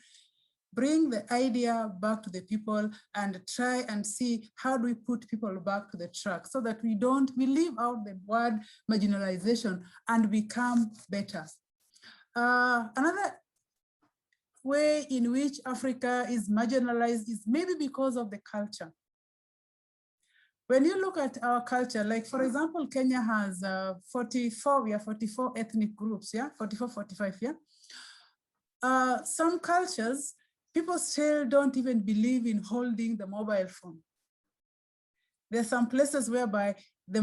bring the idea back to the people and try and see how do we put people back to the track so that we leave out the word marginalization and become better. Another way in which Africa is marginalized is maybe because of the culture. When you look at our culture, like for example, Kenya has 44 ethnic groups, yeah, 44, 45, yeah. Some cultures, people still don't even believe in holding the mobile phone. There are some places whereby the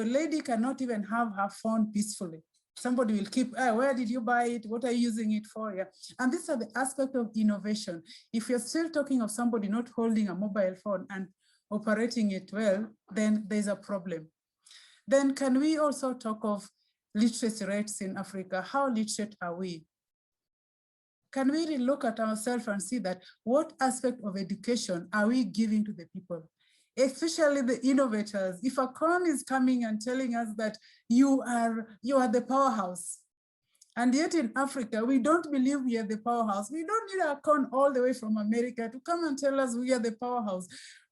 lady cannot even have her phone peacefully. Somebody will keep, where did you buy it? What are you using it for? Yeah. And these are the aspect of innovation. If you're still talking of somebody not holding a mobile phone and operating it well, then there's a problem. Then can we also talk of literacy rates in Africa? How literate are we? Can we really look at ourselves and see that what aspect of education are we giving to the people? Especially the innovators. If a con is coming and telling us that you are the powerhouse, and yet in Africa, we don't believe we are the powerhouse. We don't need a con all the way from America to come and tell us we are the powerhouse.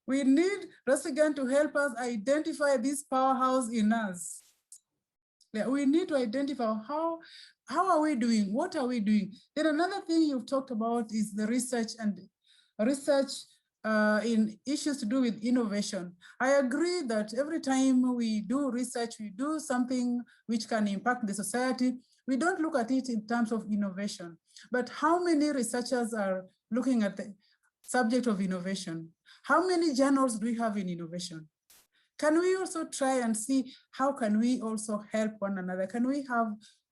We need Rasigan to help us identify this powerhouse in us. Yeah, we need to identify how are we doing? What are we doing? Then another thing you've talked about is the research in issues to do with innovation. I agree that every time we do research, we do something which can impact the society, we don't look at it in terms of innovation. But how many researchers are looking at the subject of innovation? How many journals do we have in innovation? Can we also try and see how can we also help one another? Can we have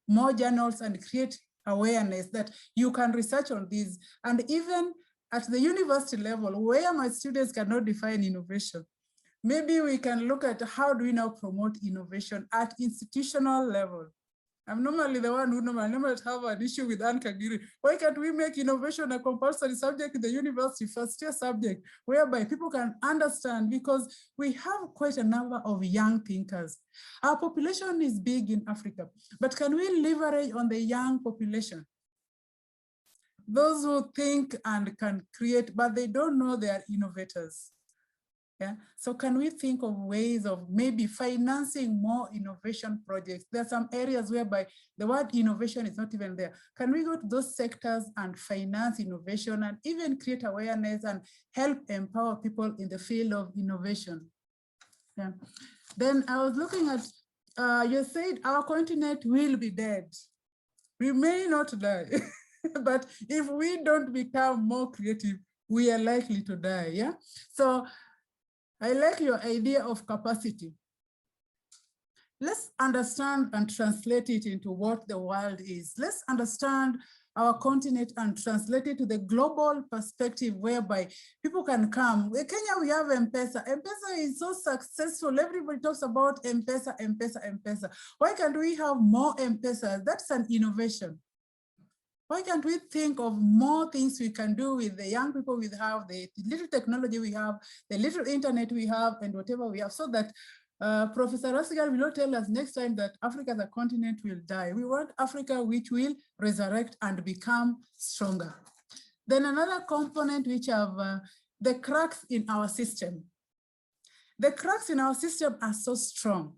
more journals and create awareness that you can research on these? And even at the university level, where my students cannot define innovation, maybe we can look at how do we now promote innovation at institutional level. I'm normally the one who normally have an issue with Anne Kagiri. Why can't we make innovation a compulsory subject in the university first year subject, whereby people can understand, because we have quite a number of young thinkers. Our population is big in Africa, but can we leverage on the young population? Those who think and can create, but they don't know they are innovators. Yeah. So can we think of ways of maybe financing more innovation projects? There are some areas whereby the word innovation is not even there. Can we go to those sectors and finance innovation and even create awareness and help empower people in the field of innovation? Yeah. Then I was looking at, you said our continent will be dead. We may not die, but if we don't become more creative, we are likely to die, yeah? So I like your idea of capacity. Let's understand and translate it into what the world is. Let's understand our continent and translate it to the global perspective whereby people can come. In Kenya, we have M-Pesa. M-Pesa is so successful. Everybody talks about M-Pesa, M-Pesa, M-Pesa. Why can't we have more M-Pesa? That's an innovation. Why can't we think of more things we can do with the young people we have, the little technology we have, the little internet we have, and whatever we have, so that Professor Rasigan will not tell us next time that Africa as a continent will die. We want Africa which will resurrect and become stronger. Then another component which have the cracks in our system. The cracks in our system are so strong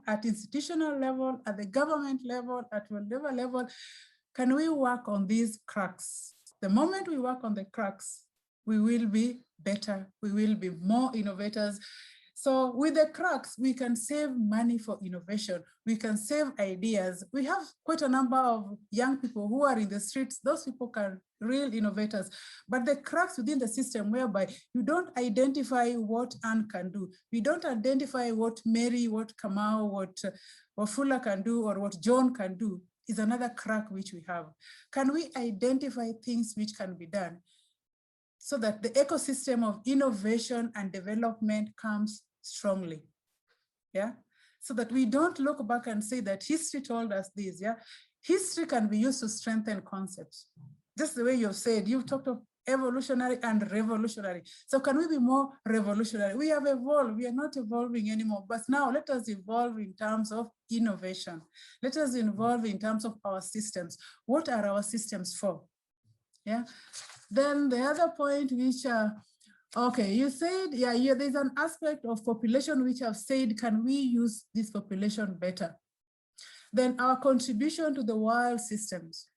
at institutional level, at the government level, at whatever level. Can we work on these cracks? The moment we work on the cracks, we will be better, we will be more innovators. So with the cracks, we can save money for innovation. We can save ideas. We have quite a number of young people who are in the streets. Those people can real innovators. But the cracks within the system whereby you don't identify what Anne can do. We don't identify what Mary, what Kamau, what Wafula can do, or what John can do is another crack which we have. Can we identify things which can be done so that the ecosystem of innovation and development comes strongly, yeah? So that we don't look back and say that history told us this, yeah? History can be used to strengthen concepts. Just the way you've said, you've talked of evolutionary and revolutionary. So can we be more revolutionary? We have evolved, we are not evolving anymore, but now let us evolve in terms of innovation. Let us evolve in terms of our systems. What are our systems for? Yeah. Then the other point which, okay, you said, yeah, there's an aspect of population which I've said, can we use this population better? Then our contribution to the world systems.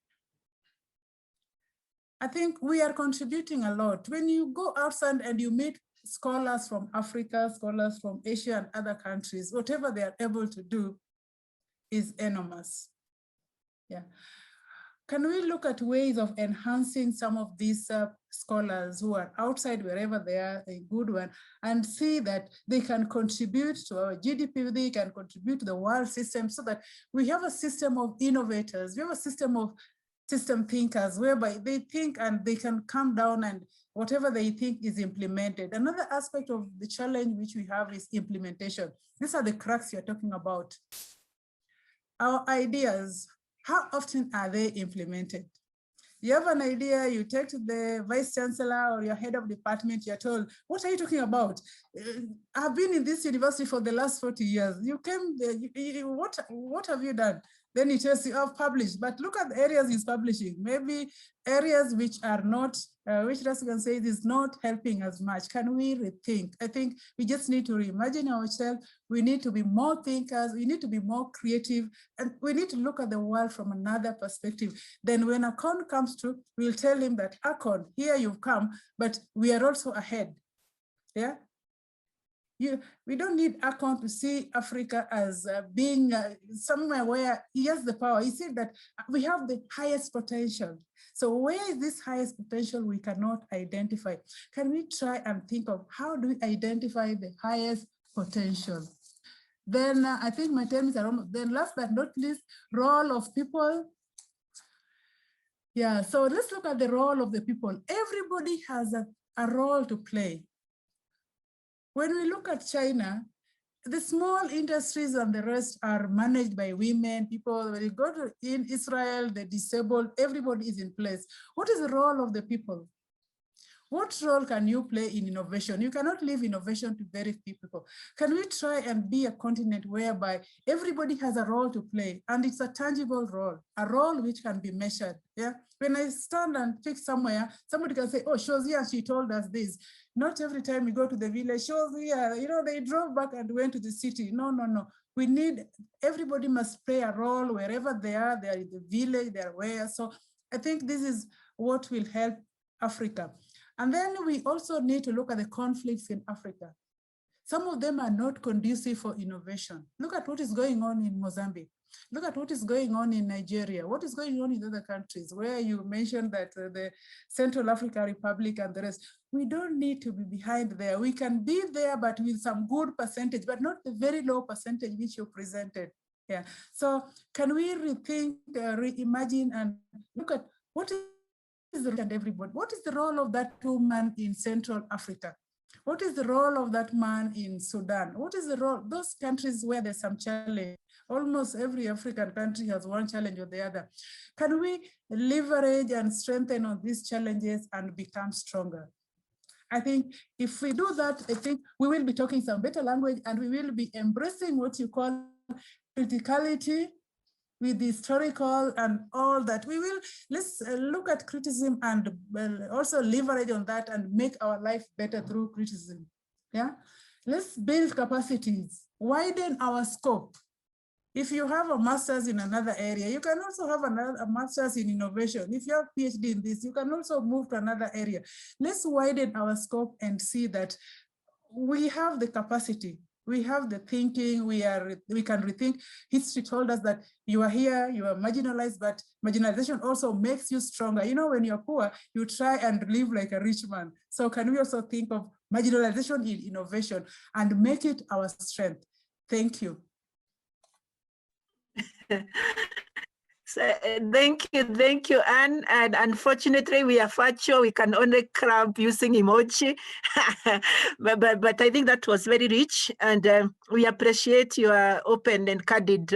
I think we are contributing a lot. When you go outside and you meet scholars from Africa, scholars from Asia and other countries, whatever they are able to do is enormous. Yeah. Can we look at ways of enhancing some of these scholars who are outside wherever they are, a good one, and see that they can contribute to our GDP, they can contribute to the world system so that we have a system of innovators, we have a system of system thinkers whereby they think and they can come down and whatever they think is implemented. Another aspect of the challenge which we have is implementation. These are the cracks you're talking about. Our ideas, how often are they implemented? You have an idea, you take to the vice chancellor or your head of department, you're told, what are you talking about? I've been in this university for the last 40 years. You came there, what have you done? Then he tells you, I've published, but look at the areas he's publishing. Maybe areas which are not, which Rasigan says is not helping as much. Can we rethink? I think we just need to reimagine ourselves. We need to be more thinkers. We need to be more creative. And we need to look at the world from another perspective. Then when Akon comes to, we'll tell him that, Akon, here you've come, but we are also ahead. Yeah. We don't need Akon to see Africa as being somewhere where he has the power. He said that we have the highest potential. So where is this highest potential we cannot identify? Can we try and think of how do we identify the highest potential? Then I think my time is around. Then last but not least, role of people. Yeah, so let's look at the role of the people. Everybody has a role to play. When we look at China, the small industries and the rest are managed by women, people. When you go to in Israel, the disabled, everybody is in place. What is the role of the people? What role can you play in innovation? You cannot leave innovation to very few people. Can we try and be a continent whereby everybody has a role to play and it's a tangible role, a role which can be measured? Yeah. When I stand and pick somewhere, somebody can say, oh, Shozia, she told us this. Not every time we go to the village, Shozia, you know, they drove back and went to the city. No, no, no. We need, everybody must play a role wherever they are in the village, they're where. So I think this is what will help Africa. And then we also need to look at the conflicts in Africa. Some of them are not conducive for innovation. Look at what is going on in Mozambique. Look at what is going on in Nigeria. What is going on in other countries where you mentioned that the Central African Republic and the rest. We don't need to be behind there. We can be there, but with some good percentage, but not the very low percentage which you presented. Yeah. So can we rethink, reimagine, and look at what is and everybody. What is the role of that woman in Central Africa? What is the role of that man in Sudan? What is the role, those countries where there's some challenge? Almost every African country has one challenge or the other. Can we leverage and strengthen on these challenges and become stronger? I think if we do that, I think we will be talking some better language and we will be embracing what you call criticality, with the historical and all that. We will, let's look at criticism and also leverage on that and make our life better through criticism. Yeah, let's build capacities, widen our scope. If you have a master's in another area, you can also have a master's in innovation. If you have a PhD in this, you can also move to another area. Let's widen our scope and see that we have the capacity, we have the thinking, we can rethink. History told us that you are here, you are marginalized, but marginalization also makes you stronger. You know, when you're poor, you try and live like a rich man. So can we also think of marginalization in innovation and make it our strength? Thank you. So, thank you, Anne. And unfortunately, we are virtual. We can only clap using emoji. but I think that was very rich, and we appreciate your open and candid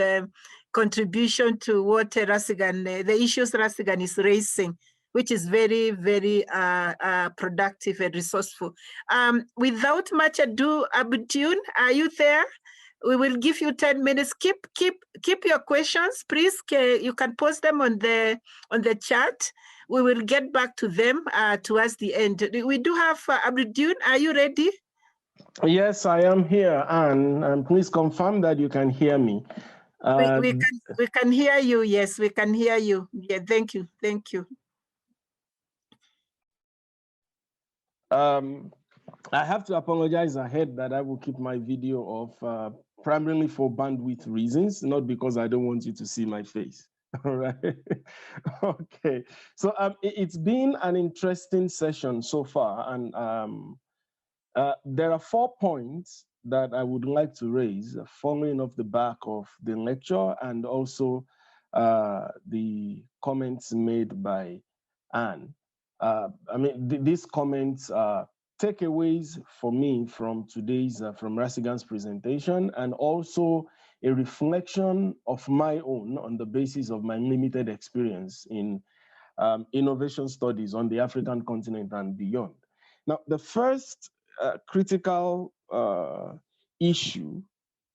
contribution to what Rasigan, the issues Rasigan is raising, which is very, very productive and resourceful. Without much ado, Abdul, are you there? We will give you 10 minutes. Keep your questions, please. You can post them on the chat. We will get back to them towards the end. We do have Abdul. Are you ready? Yes, I am here, Anne. And please confirm that you can hear me. We can hear you. Yes, we can hear you. Yeah, thank you. I have to apologize ahead that I will keep my video off, primarily for bandwidth reasons, not because I don't want you to see my face. All right. Okay. So it's been an interesting session so far, and there are 4 points that I would like to raise, following off the back of the lecture and also the comments made by Anne. These comments are takeaways for me from today's, from Rasigan's presentation, and also a reflection of my own on the basis of my limited experience in innovation studies on the African continent and beyond. Now, the first critical issue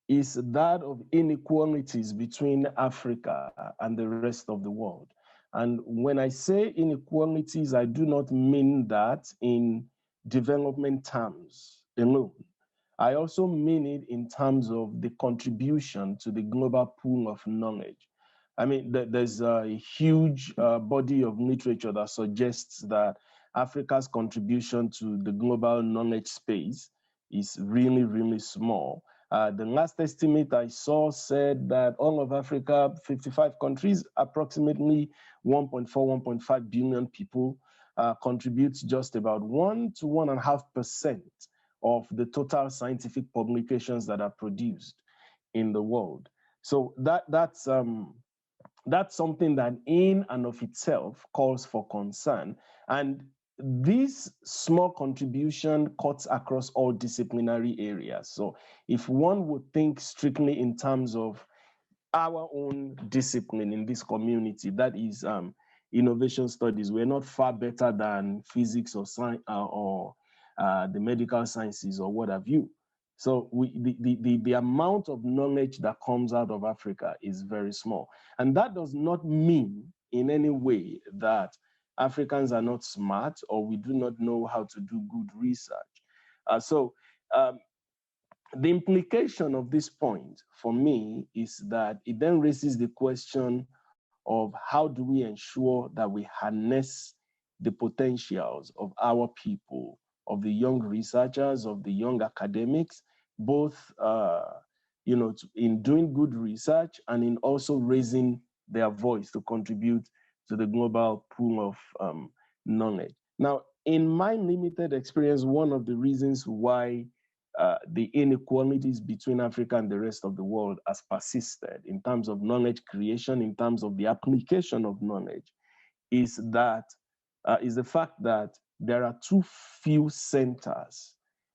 is that of inequalities between Africa and the rest of the world. And when I say inequalities, I do not mean that in development terms alone. I also mean it in terms of the contribution to the global pool of knowledge. I mean, there's a huge body of literature that suggests that Africa's contribution to the global knowledge space is really, really small. The last estimate I saw said that all of Africa, 55 countries, approximately 1.4, 1.5 billion people, contributes just about 1 to 1.5% of the total scientific publications that are produced in the world. So that's something that in and of itself calls for concern. And this small contribution cuts across all disciplinary areas. So if one would think strictly in terms of our own discipline in this community, that is innovation studies, we're not far better than physics or science or the medical sciences or what have you. So the amount of knowledge that comes out of Africa is very small. And that does not mean in any way that Africans are not smart or we do not know how to do good research. The implication of this point for me is that it then raises the question of how do we ensure that we harness the potentials of our people, of the young researchers, of the young academics, both in doing good research and in also raising their voice to contribute to the global pool of knowledge. Now, in my limited experience, one of the reasons why the inequalities between Africa and the rest of the world has persisted in terms of knowledge creation, in terms of the application of knowledge, is the fact that there are too few centers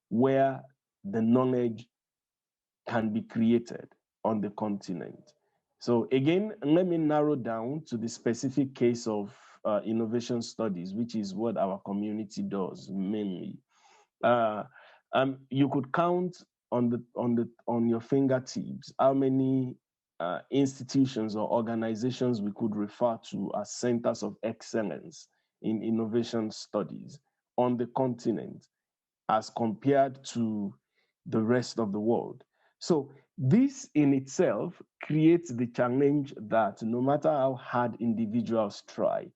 where the knowledge can be created on the continent. So again, let me narrow down to the specific case of innovation studies, which is what our community does mainly. You could count on your fingertips how many institutions or organizations we could refer to as centers of excellence in innovation studies on the continent as compared to the rest of the world. So this in itself creates the challenge that no matter how hard individuals try,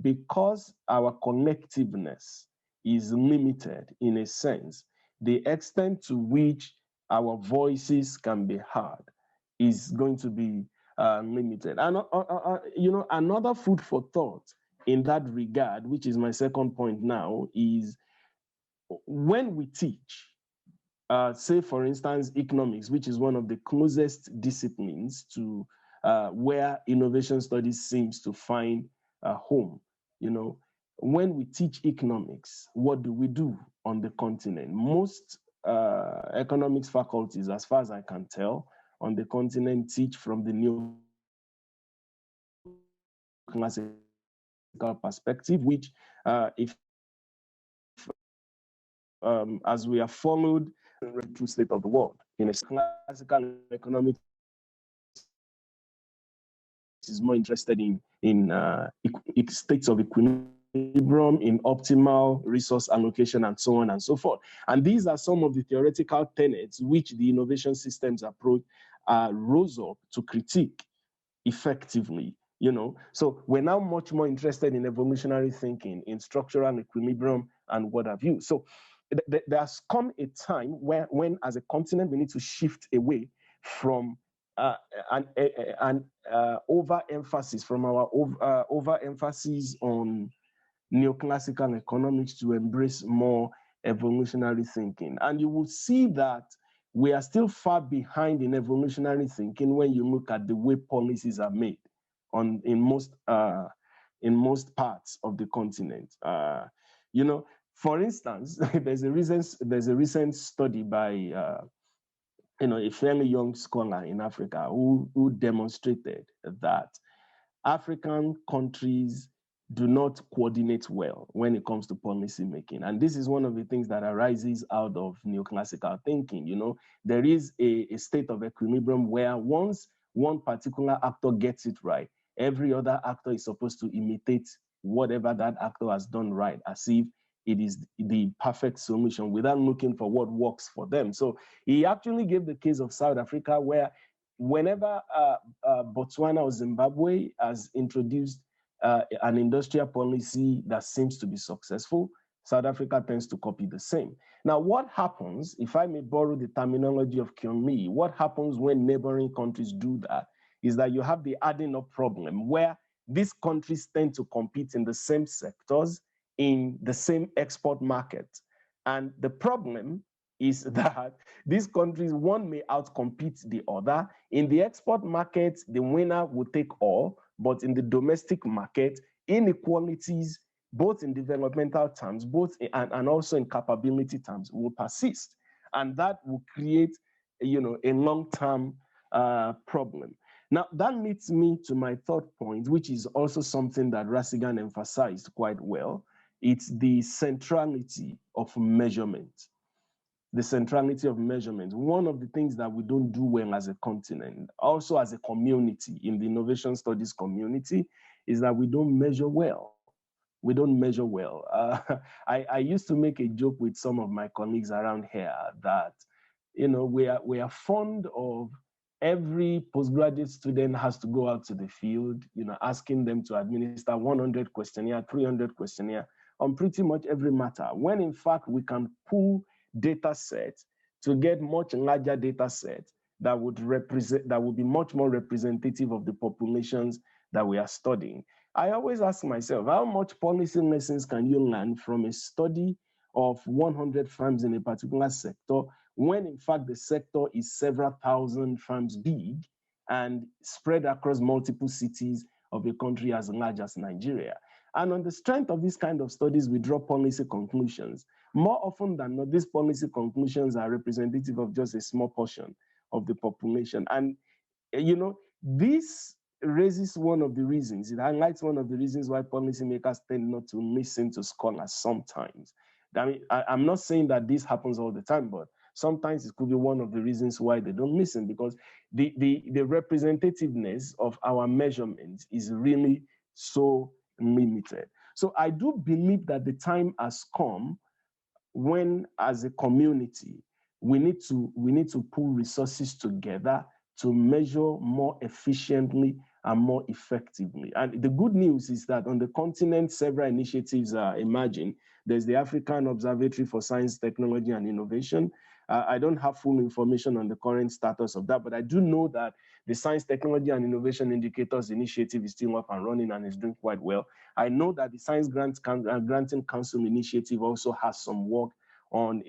because our connectiveness is limited in a sense, the extent to which our voices can be heard is going to be limited. And you know, another food for thought in that regard, which is my second point now, is when we teach, say for instance, economics, which is one of the closest disciplines to where innovation studies seems to find a home. You know, when we teach economics, what do we do on the continent? Most economics faculties, as far as I can tell, on the continent teach from the neoclassical perspective, which if as we have followed the true state of the world in a classical economics is more interested in states of equilibrium, in optimal resource allocation, and so on and so forth. And these are some of the theoretical tenets which the innovation systems approach rose up to critique effectively. You know, so we're now much more interested in evolutionary thinking, in structural equilibrium, and what have you. So there's come a time when as a continent, we need to shift away from an overemphasis, from our overemphasis on neoclassical economics to embrace more evolutionary thinking. And you will see that we are still far behind in evolutionary thinking when you look at the way policies are made in most parts of the continent. You know, for instance, there's a recent study by you know, a fairly young scholar in Africa who demonstrated that African countries do not coordinate well when it comes to policy making. And this is one of the things that arises out of neoclassical thinking. You know, there is a state of equilibrium where once one particular actor gets it right, every other actor is supposed to imitate whatever that actor has done right, as if it is the perfect solution without looking for what works for them. So he actually gave the case of South Africa, where whenever Botswana or Zimbabwe has introduced an industrial policy that seems to be successful, South Africa tends to copy the same. Now, what happens, if I may borrow the terminology of Kyung-mi, what happens when neighboring countries do that is that you have the adding up problem where these countries tend to compete in the same sectors, in the same export market. And the problem is that these countries, one may outcompete the other. In the export market, the winner will take all, but in the domestic market, inequalities, both in developmental terms, and also in capability terms, will persist. And that will create, you know, a long-term problem. Now, that leads me to my third point, which is also something that Rasigan emphasized quite well. It's the centrality of measurement. The centrality of measurement. One of the things that we don't do well as a continent, also as a community, in the innovation studies community, is that we don't measure well. We don't measure well. I used to make a joke with some of my colleagues around here that, you know, we are fond of every postgraduate student has to go out to the field, you know, asking them to administer 100 questionnaire, 300 questionnaire on pretty much every matter, when in fact we can pull data sets to get much larger data sets that would be much more representative of the populations that we are studying. I always ask myself, how much policy lessons can you learn from a study of 100 firms in a particular sector, when in fact the sector is several thousand firms big and spread across multiple cities of a country as large as Nigeria? And on the strength of this kind of studies, we draw policy conclusions. More often than not, these policy conclusions are representative of just a small portion of the population. And, you know, this raises one of the reasons, it highlights one of the reasons why policymakers tend not to listen to scholars sometimes. I mean, I'm not saying that this happens all the time, but sometimes it could be one of the reasons why they don't listen, because the representativeness of our measurements is really so limited. So I do believe that the time has come when, as a community, we need to pull resources together to measure more efficiently and more effectively. And the good news is that on the continent, several initiatives are emerging. There's the African Observatory for Science, Technology, and Innovation. I don't have full information on the current status of that, but I do know that the Science, Technology, and Innovation Indicators Initiative is still up and running and is doing quite well. I know that the Science Granting Council Initiative also has some work on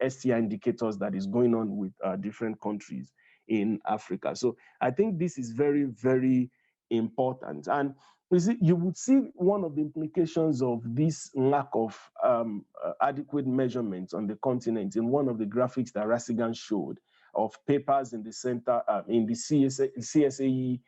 STI indicators that is going on with different countries in Africa. So I think this is very, very important. And you would see one of the implications of this lack of adequate measurements on the continent in one of the graphics that Rasigan showed of papers in the center, in the CSAE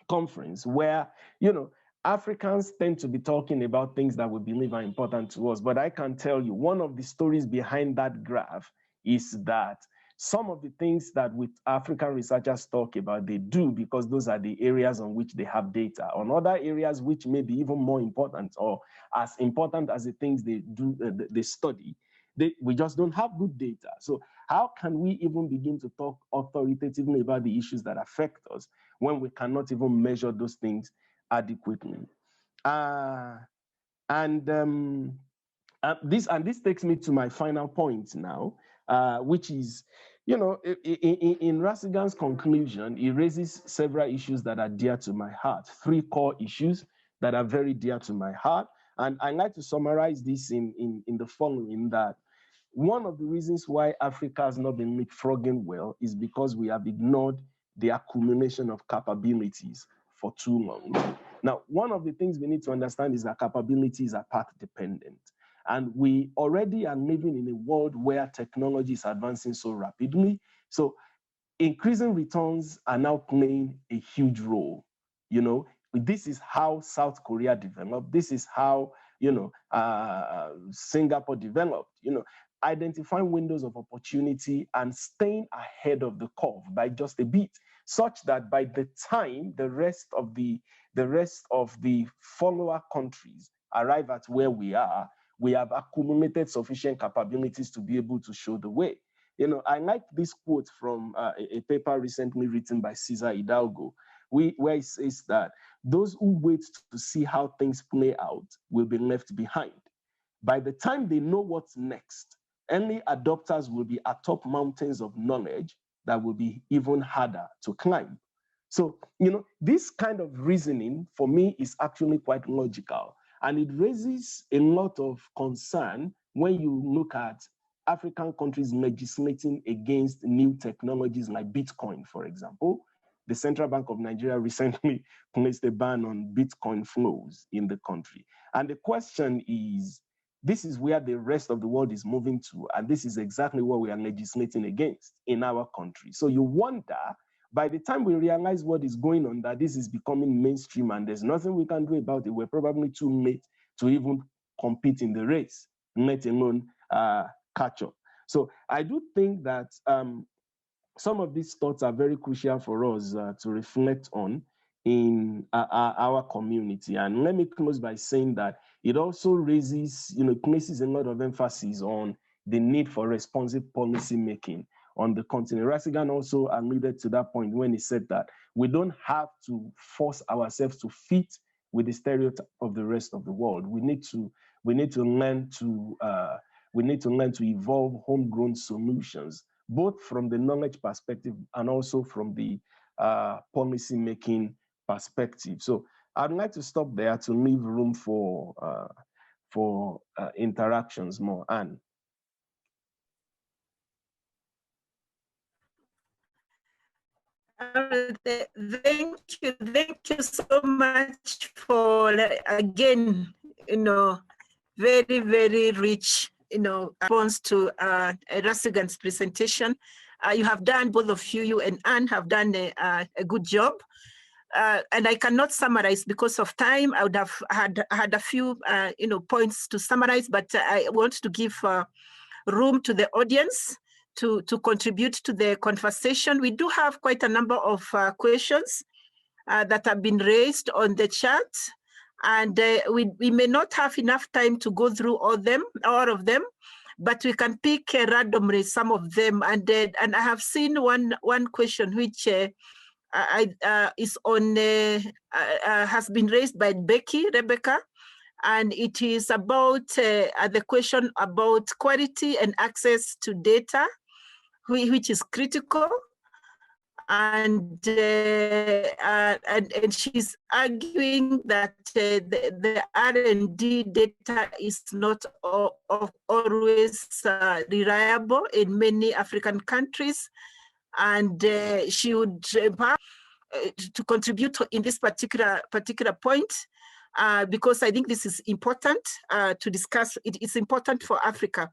conference, where, you know, Africans tend to be talking about things that we believe are important to us. But I can tell you, one of the stories behind that graph is that some of the things that with African researchers talk about, they do because those are the areas on which they have data. On other areas which may be even more important or as important as the things they do, they study, we just don't have good data. So how can we even begin to talk authoritatively about the issues that affect us when we cannot even measure those things adequately? This takes me to my final point now, which is, you know, in Rasigan's conclusion, he raises several issues that are dear to my heart, 3 core issues that are very dear to my heart. And I'd like to summarize this in the following, that one of the reasons why Africa has not been leapfrogging well is because we have ignored the accumulation of capabilities for too long. Now, one of the things we need to understand is that capabilities are path dependent. And we already are living in a world where technology is advancing so rapidly. So increasing returns are now playing a huge role. You know, this is how South Korea developed. This is how, you know, Singapore developed, you know, identifying windows of opportunity and staying ahead of the curve by just a bit, such that by the time the rest of the follower countries arrive at where we have accumulated sufficient capabilities to be able to show the way. You know, I like this quote from a paper recently written by Cesar Hidalgo, where it says that those who wait to see how things play out will be left behind. By the time they know what's next, early adopters will be atop mountains of knowledge that will be even harder to climb. So, you know, this kind of reasoning for me is actually quite logical. And it raises a lot of concern when you look at African countries legislating against new technologies like Bitcoin, for example. The Central Bank of Nigeria recently placed a ban on Bitcoin flows in the country. And the question is, this is where the rest of the world is moving to, and this is exactly what we are legislating against in our country. So you wonder, by the time we realize what is going on, that this is becoming mainstream and there's nothing we can do about it, we're probably too late to even compete in the race, let alone catch up. So I do think that some of these thoughts are very crucial for us to reflect on in our community. And let me close by saying that it also raises, you know, places a lot of emphasis on the need for responsive policy making on the continent. Rasigan also alluded to that point when he said that we don't have to force ourselves to fit with the stereotype of the rest of the world. We need to learn to evolve homegrown solutions, both from the knowledge perspective and also from the policy making perspective. So I'd like to stop there to leave room for interactions more. Anne. Thank you so much for, again, you know, very, very rich, you know, response to Rasigan's presentation. You have done, both of you and Anne have done a good job. And I cannot summarize because of time. I would have had a few, you know, points to summarize, but I want to give room to the audience to contribute to the conversation. We do have quite a number of questions that have been raised on the chat, and we may not have enough time to go through all of them, but we can pick randomly some of them. And I have seen one question which is on has been raised by Rebecca, and it is about the question about quality and access to data, which is critical. And she's arguing that the R&D data is not always reliable in many African countries, and she would to contribute in this particular point, because I think this is important to discuss. It's important for Africa.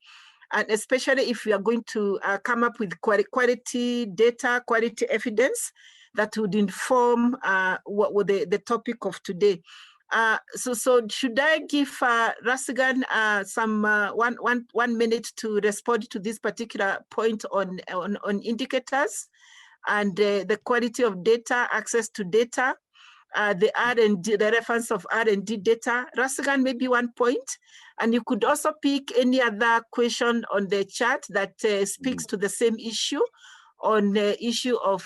And especially if we are going to come up with quality data, quality evidence that would inform what would the topic of today. So should I give Rasigan some 1 minute to respond to this particular point on indicators and the quality of data, access to data, the R&D, the reference of R&D data? Rasigan, maybe 1 point. And you could also pick any other question on the chat that speaks to the same issue, on the issue of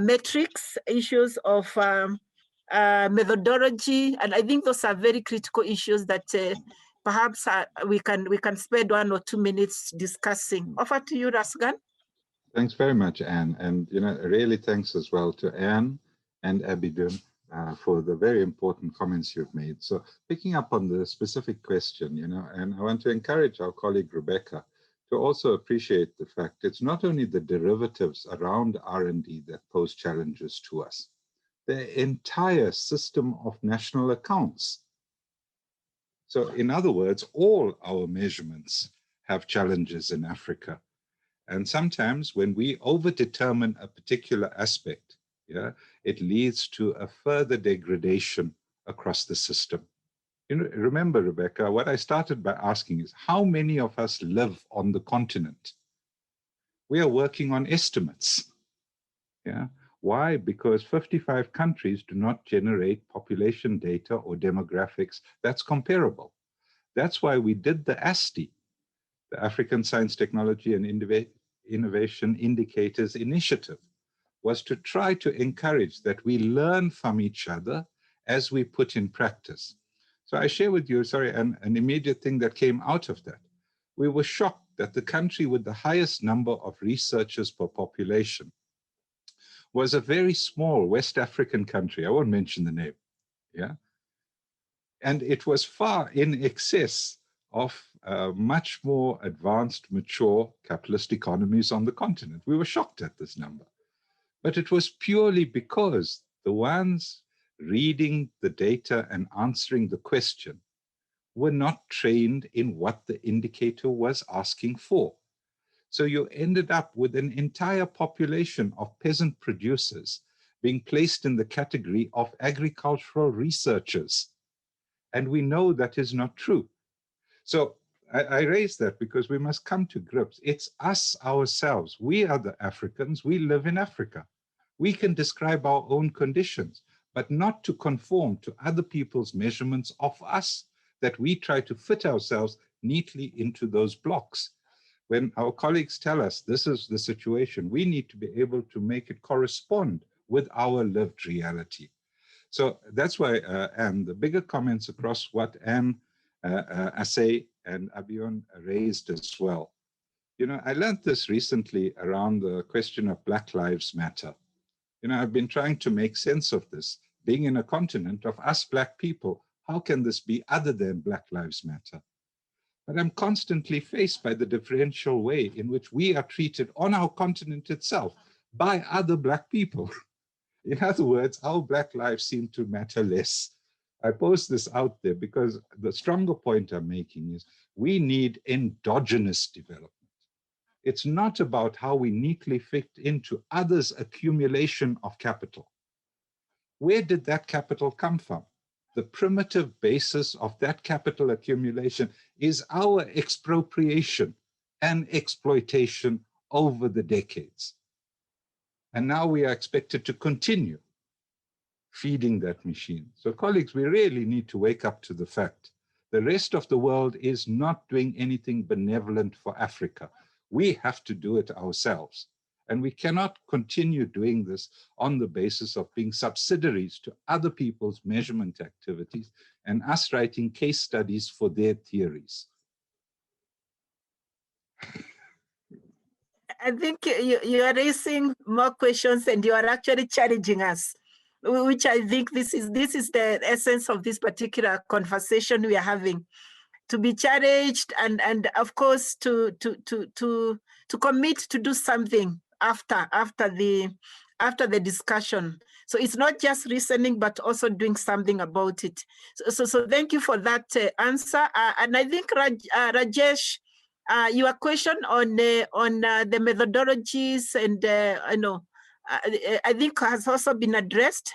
metrics, issues of methodology. And I think those are very critical issues that perhaps we can spend 1 or 2 minutes discussing. Over to you, Rasigan. Thanks very much, Anne. And really thanks as well to Anne and Abidun for the very important comments you've made. So picking up on the specific question, and I want to encourage our colleague Rebecca to also appreciate the fact it's not only the derivatives around R&D that pose challenges to us, the entire system of national accounts. So in other words, all our measurements have challenges in Africa. And sometimes when we overdetermine a particular aspect, it leads to a further degradation across the system. Remember, Rebecca, what I started by asking is, how many of us live on the continent? We are working on estimates. Why? Because 55 countries do not generate population data or demographics that's comparable. That's why we did the ASTI, the African Science, Technology and Innovation Indicators Initiative, was to try to encourage that we learn from each other as we put in practice. So I share with you, an immediate thing that came out of that. We were shocked that the country with the highest number of researchers per population was a very small West African country. I won't mention the name, And it was far in excess of much more advanced, mature capitalist economies on the continent. We were shocked at this number. But it was purely because the ones reading the data and answering the question were not trained in what the indicator was asking for. So you ended up with an entire population of peasant producers being placed in the category of agricultural researchers. And we know that is not true. So I raise that because we must come to grips. It's us ourselves. We are the Africans. We live in Africa. We can describe our own conditions, but not to conform to other people's measurements of us, that we try to fit ourselves neatly into those blocks. When our colleagues tell us this is the situation, we need to be able to make it correspond with our lived reality. So that's why, Anne, the bigger comments across what Anne, Asay, and Abion raised as well. I learned this recently around the question of Black Lives Matter. I've been trying to make sense of this. Being in a continent of us Black people, how can this be other than Black Lives Matter? But I'm constantly faced by the differential way in which we are treated on our continent itself by other Black people. In other words, our Black lives seem to matter less. I post this out there because the stronger point I'm making is we need endogenous development. It's not about how we neatly fit into others' accumulation of capital. Where did that capital come from? The primitive basis of that capital accumulation is our expropriation and exploitation over the decades. And now we are expected to continue feeding that machine. So colleagues, we really need to wake up to the fact the rest of the world is not doing anything benevolent for Africa. We have to do it ourselves. And we cannot continue doing this on the basis of being subsidiaries to other people's measurement activities and us writing case studies for their theories. I think you are raising more questions and you are actually challenging us, which I think this is the essence of this particular conversation we are having. To be challenged and of course to commit to do something after the discussion. So it's not just listening, but also doing something about it. So thank you for that answer. And I think Rajesh, your question on the methodologies and I think has also been addressed.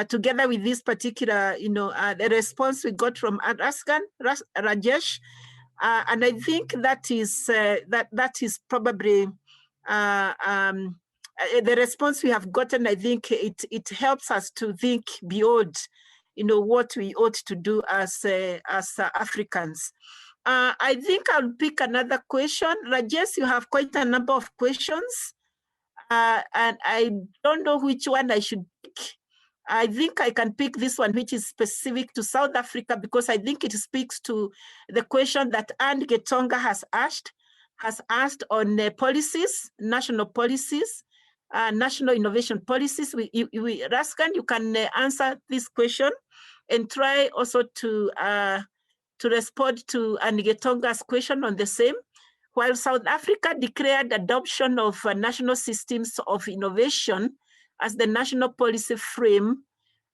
Together with this particular, the response we got from Rajesh, and I think that is probably the response we have gotten. I think it helps us to think beyond, what we ought to do as Africans. I think I'll pick another question. Rajesh, you have quite a number of questions, and I don't know which one I should pick. I think I can pick this one, which is specific to South Africa, because I think it speaks to the question that Anne Getonga has asked on policies, national policies, national innovation policies. Raskan, you can answer this question and try also to respond to Anne Getonga's question on the same. While South Africa declared adoption of national systems of innovation as the national policy frame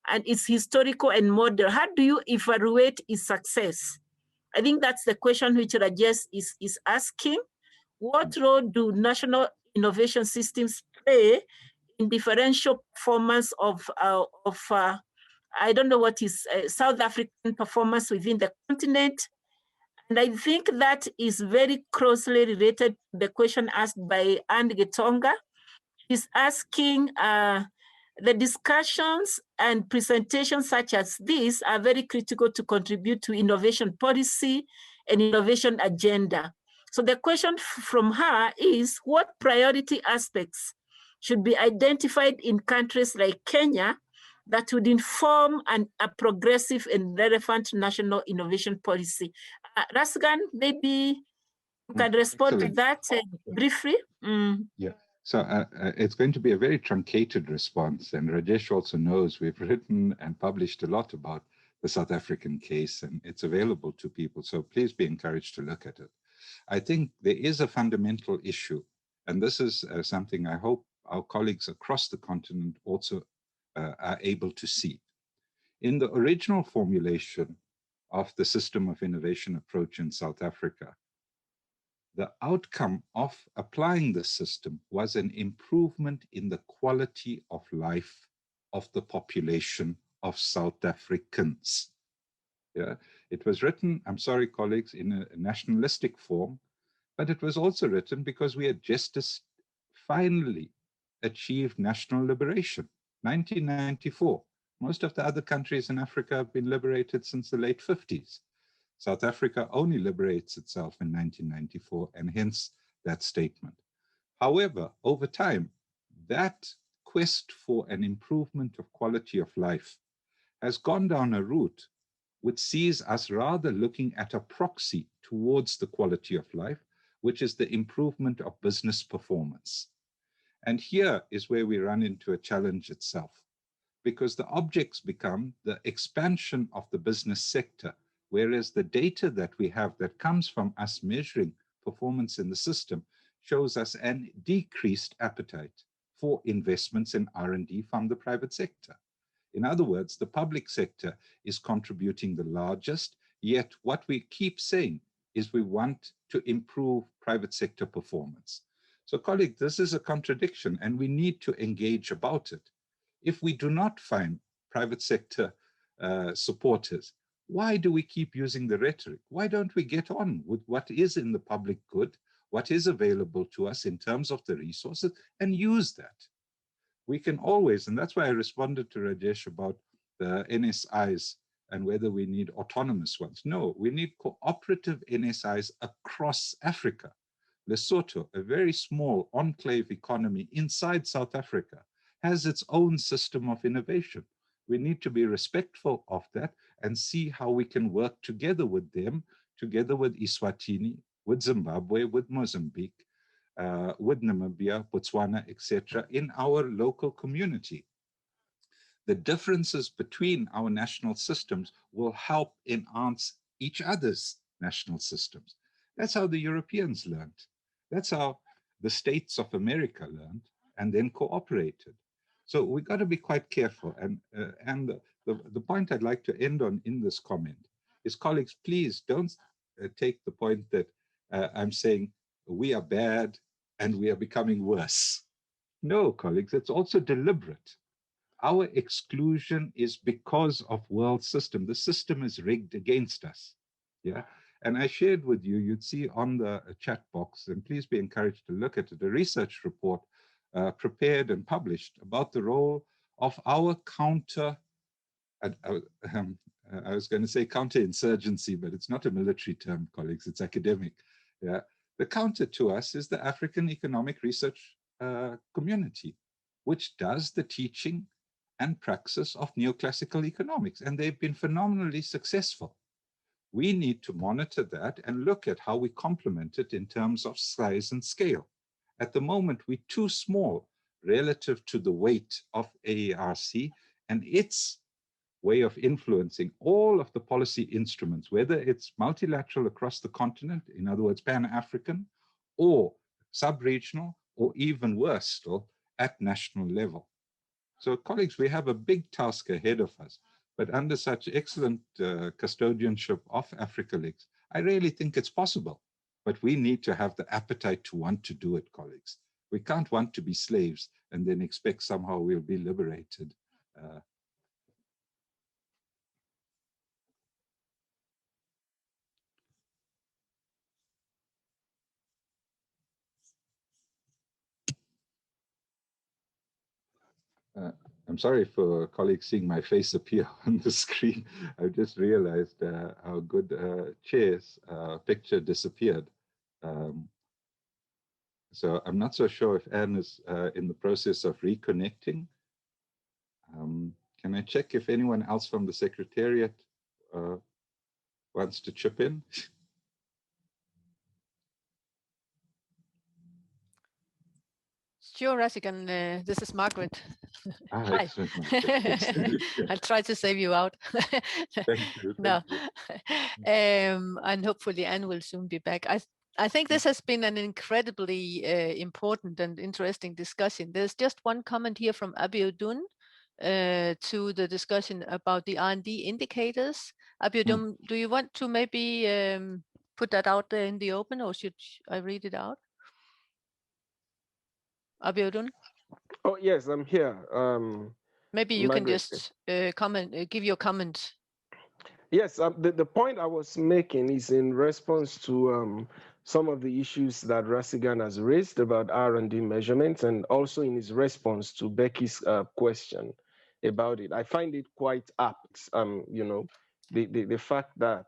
and its historical and model, how do you evaluate its success? I think that's the question which Rajesh is asking. What role do national innovation systems play in differential performance of I don't know what is South African performance within the continent? And I think that is very closely related to the question asked by Anne Getonga. She's asking, the discussions and presentations such as this are very critical to contribute to innovation policy and innovation agenda. So the question from her is, what priority aspects should be identified in countries like Kenya that would inform a progressive and relevant national innovation policy? Rasgan, maybe you can respond to that briefly. Yeah. So it's going to be a very truncated response. And Rajesh also knows we've written and published a lot about the South African case, and it's available to people. So please be encouraged to look at it. I think there is a fundamental issue, and this is something I hope our colleagues across the continent also are able to see. In the original formulation of the system of innovation approach in South Africa, the outcome of applying the system was an improvement in the quality of life of the population of South Africans. Yeah, it was written, I'm sorry, colleagues, in a nationalistic form, but it was also written because we had just finally achieved national liberation, 1994. Most of the other countries in Africa have been liberated since the late 50s. South Africa only liberates itself in 1994, and hence that statement. However, over time, that quest for an improvement of quality of life has gone down a route which sees us rather looking at a proxy towards the quality of life, which is the improvement of business performance. And here is where we run into a challenge itself, because the objects become the expansion of the business sector, whereas the data that we have that comes from us measuring performance in the system shows us an decreased appetite for investments in R&D from the private sector. In other words, the public sector is contributing the largest, yet what we keep saying is we want to improve private sector performance. So colleagues, this is a contradiction, and we need to engage about it. If we do not find private sector supporters, why do we keep using the rhetoric? Why don't we get on with what is in the public good, what is available to us in terms of the resources, and use that? We can always, and that's why I responded to Rajesh about the NSIs and whether we need autonomous ones. No, we need cooperative NSIs across Africa, Lesotho, a very small enclave economy inside South Africa, has its own system of innovation. We need to be respectful of that and see how we can work together with them, together with Eswatini, with Zimbabwe, with Mozambique, with Namibia, Botswana, etc., in our local community. The differences between our national systems will help enhance each other's national systems. That's how the Europeans learned. That's how the states of America learned and then cooperated. So we've got to be quite careful. And the point I'd like to end on in this comment is, colleagues, please don't take the point that I'm saying we are bad and we are becoming worse. No, colleagues, it's also deliberate. Our exclusion is because of world system. The system is rigged against us. Yeah. And I shared with you, you'd see on the chat box, and please be encouraged to look at it, a research report prepared and published about the role of our counter, I was going to say counterinsurgency, but it's not a military term, colleagues, it's academic. Yeah. The counter to us is the African Economic Research Community, which does the teaching and praxis of neoclassical economics, and they've been phenomenally successful. We need to monitor that and look at how we complement it in terms of size and scale. At the moment, we're too small relative to the weight of AERC and its way of influencing all of the policy instruments, whether it's multilateral across the continent, in other words, Pan-African, or sub-regional, or even worse still, at national level. So colleagues, we have a big task ahead of us, but under such excellent custodianship of Africa Leaks, I really think it's possible, but we need to have the appetite to want to do it, colleagues. We can't want to be slaves and then expect somehow we'll be liberated. I'm sorry for colleagues seeing my face appear on the screen. I just realized how good Chair's picture disappeared. So I'm not so sure if Anne is in the process of reconnecting. Can I check if anyone else from the Secretariat wants to chip in? Sure, Rasigan, this is Margaret. Hi. I'll try to save you out. Thank you. No. And hopefully Anne will soon be back. I think this has been an incredibly important and interesting discussion. There's just one comment here from Abiodun to the discussion about the R&D indicators. Abiodun, do you want to maybe put that out there in the open, or should I read it out? Abiodun? Oh, yes, I'm here. Maybe you Margaret. can just comment, give your comment. Yes, the point I was making is in response to some of the issues that Rasigan has raised about R&D measurements, and also in his response to Becky's question about it. I find it quite apt, you know, the fact that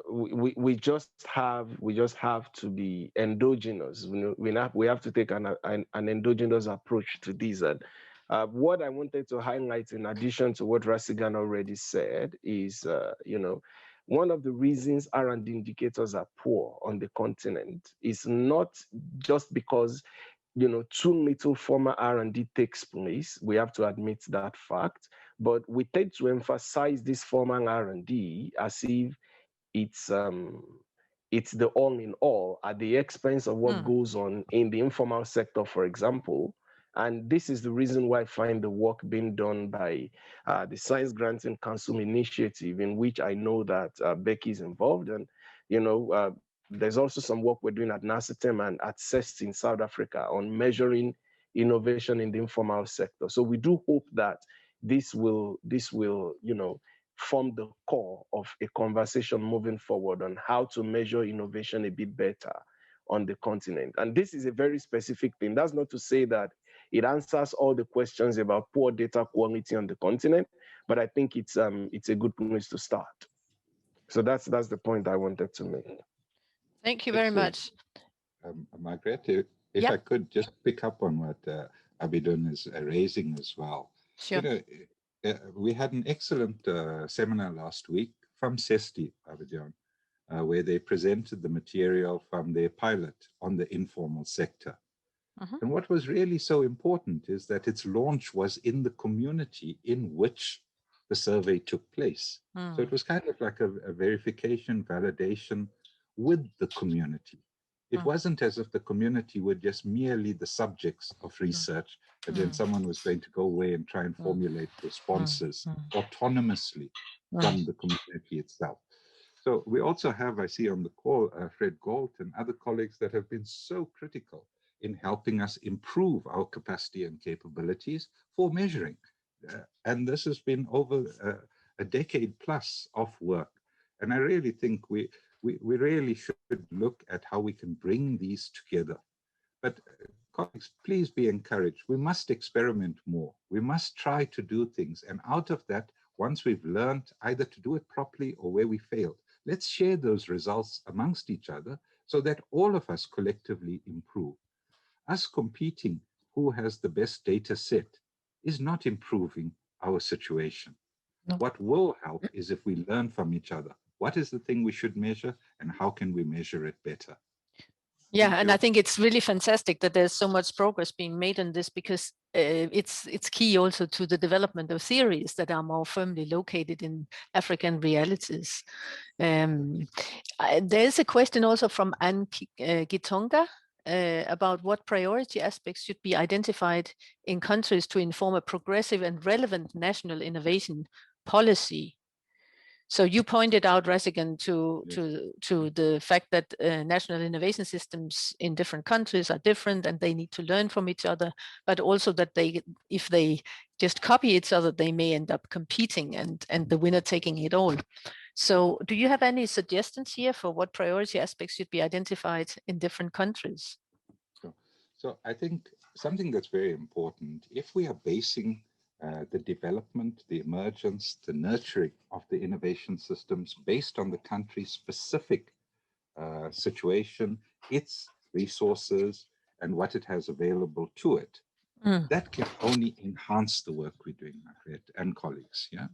we just have to be endogenous. You know, we have to take an endogenous approach to this. And what I wanted to highlight, in addition to what Rasigan already said, is you know, one of the reasons R&D indicators are poor on the continent is not just because, you know, too little formal R&D takes place. We have to admit that fact, but we tend to emphasize this formal R&D as if it's the all in all at the expense of what goes on in the informal sector, for example. And this is the reason why I find the work being done by the Science Granting Council Initiative, in which I know that Becky is involved. And, you know, there's also some work we're doing at NACITEM and at CEST in South Africa on measuring innovation in the informal sector. So we do hope that this will, you know, form the core of a conversation moving forward on how to measure innovation a bit better on the continent. And this is a very specific thing. That's not to say that it answers all the questions about poor data quality on the continent, but I think it's a good place to start. So that's the point I wanted to make. Thank you very much. Margaret, if I could just pick up on what Abidun is raising as well. Sure. You know, we had an excellent seminar last week from CESTI, Abidun, where they presented the material from their pilot on the informal sector. And what was really so important is that its launch was in the community in which the survey took place. So it was kind of like a verification, validation with the community. It wasn't as if the community were just merely the subjects of research, and then someone was going to go away and try and formulate responses autonomously from the community itself. So we also have, I see on the call, Fred Galt and other colleagues that have been so critical in helping us improve our capacity and capabilities for measuring. And this has been over a decade plus of work. And I really think we really should look at how we can bring these together. But colleagues, please be encouraged. We must experiment more. We must try to do things. And out of that, once we've learned either to do it properly or where we failed, let's share those results amongst each other so that all of us collectively improve. Us competing who has the best data set is not improving our situation. No. What will help is if we learn from each other. What is the thing we should measure and how can we measure it better? Yeah, and I think it's really fantastic that there's so much progress being made on this, because it's key also to the development of theories that are more firmly located in African realities. There's a question also from Anne Gitonga about what priority aspects should be identified in countries to inform a progressive and relevant national innovation policy. So you pointed out, Rasigan, to the fact that national innovation systems in different countries are different and they need to learn from each other, but also that if they just copy each other, they may end up competing and the winner taking it all. So do you have any suggestions here for what priority aspects should be identified in different countries? So I think something that's very important, if we are basing the development, the emergence, the nurturing of the innovation systems based on the country's specific situation, its resources, and what it has available to it. That can only enhance the work we're doing, Margaret and colleagues. Yeah,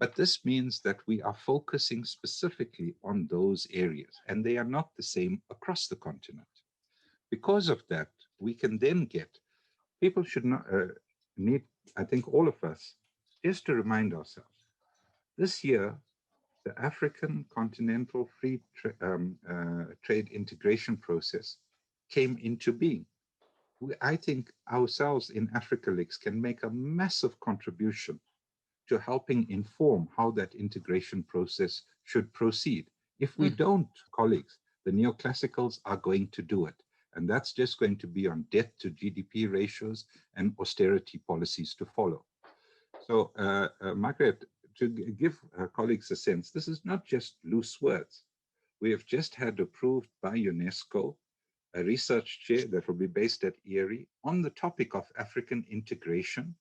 but this means that we are focusing specifically on those areas, and they are not the same across the continent. Because of that, we can then get, people should not need, I think all of us, just to remind ourselves, this year, the African Continental Free Trade Integration process came into being. I think ourselves in AfricaLix can make a massive contribution to helping inform how that integration process should proceed. If we don't, colleagues, the neoclassicals are going to do it. And that's just going to be on debt to GDP ratios and austerity policies to follow. So, Margaret, to give colleagues a sense, this is not just loose words. We have just had approved by UNESCO a research chair that will be based at Erie on the topic of African integration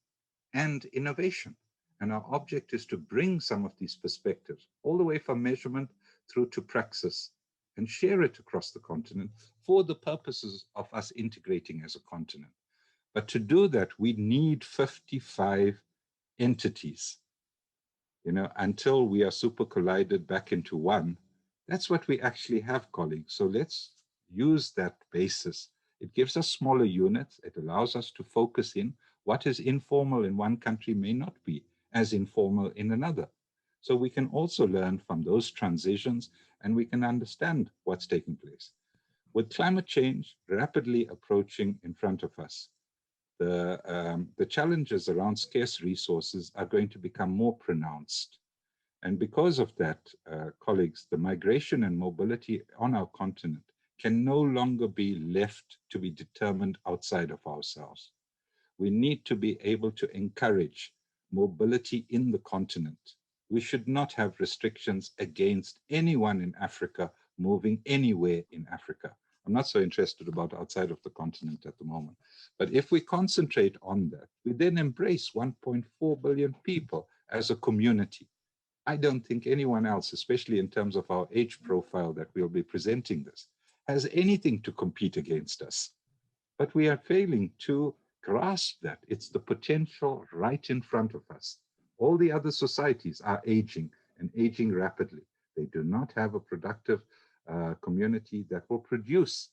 and innovation. And our object is to bring some of these perspectives all the way from measurement through to praxis and share it across the continent for the purposes of us integrating as a continent. But to do that, we need 55 entities, you know, until we are super collided back into one. That's what we actually have, colleagues. So let's use that basis. It gives us smaller units. It allows us to focus in. What is informal in one country may not be as informal in another. So we can also learn from those transitions and we can understand what's taking place. With climate change rapidly approaching in front of us, the challenges around scarce resources are going to become more pronounced. And because of that, colleagues, the migration and mobility on our continent can no longer be left to be determined outside of ourselves. We need to be able to encourage mobility in the continent. We should not have restrictions against anyone in Africa moving anywhere in Africa. I'm not so interested about outside of the continent at the moment. But if we concentrate on that, we then embrace 1.4 billion people as a community. I don't think anyone else, especially in terms of our age profile that we'll be presenting this, has anything to compete against us. But we are failing to grasp that. It's the potential right in front of us. All the other societies are aging and aging rapidly. They do not have a productive community that will produce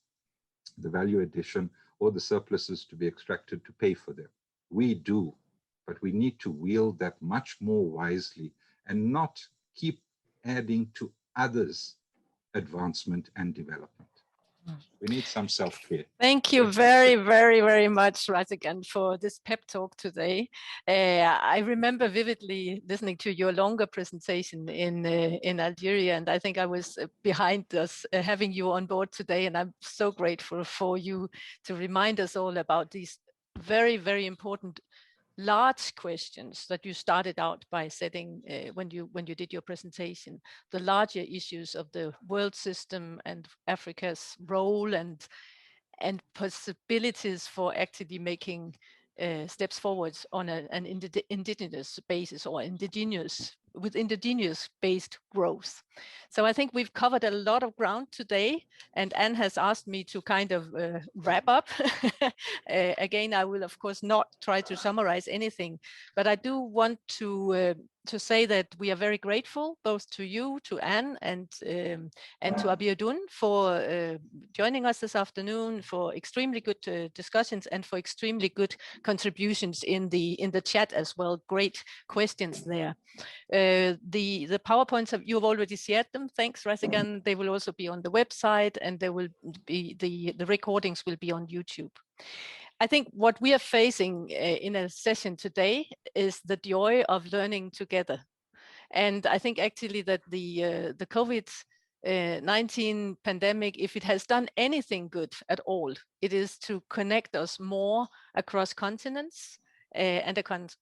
the value addition or the surpluses to be extracted to pay for them. We do, but we need to wield that much more wisely and not keep adding to others' advancement and development. We need some self-care. Thank you very, very, very much, Razigan, for this pep talk today. I remember vividly listening to your longer presentation in Algeria, and I think I was behind us having you on board today, and I'm so grateful for you to remind us all about these very, very important large questions that you started out by setting when you did your presentation, the larger issues of the world system and Africa's role and possibilities for actually making steps forwards on an indigenous basis or with indigenous based growth. So I think we've covered a lot of ground today, and Anne has asked me to kind of wrap up. Again, I will of course not try to summarize anything, but I do want to say that we are very grateful both to you, to Anne, and to Abiodun for joining us this afternoon, for extremely good discussions and for extremely good contributions in the chat as well. Great questions there. The PowerPoints, you've already shared them. Thanks, Razigan. They will also be on the website, and they will be the recordings will be on YouTube. I think what we are facing in a session today is the joy of learning together. And I think actually that the COVID-19 pandemic, if it has done anything good at all, it is to connect us more across continents and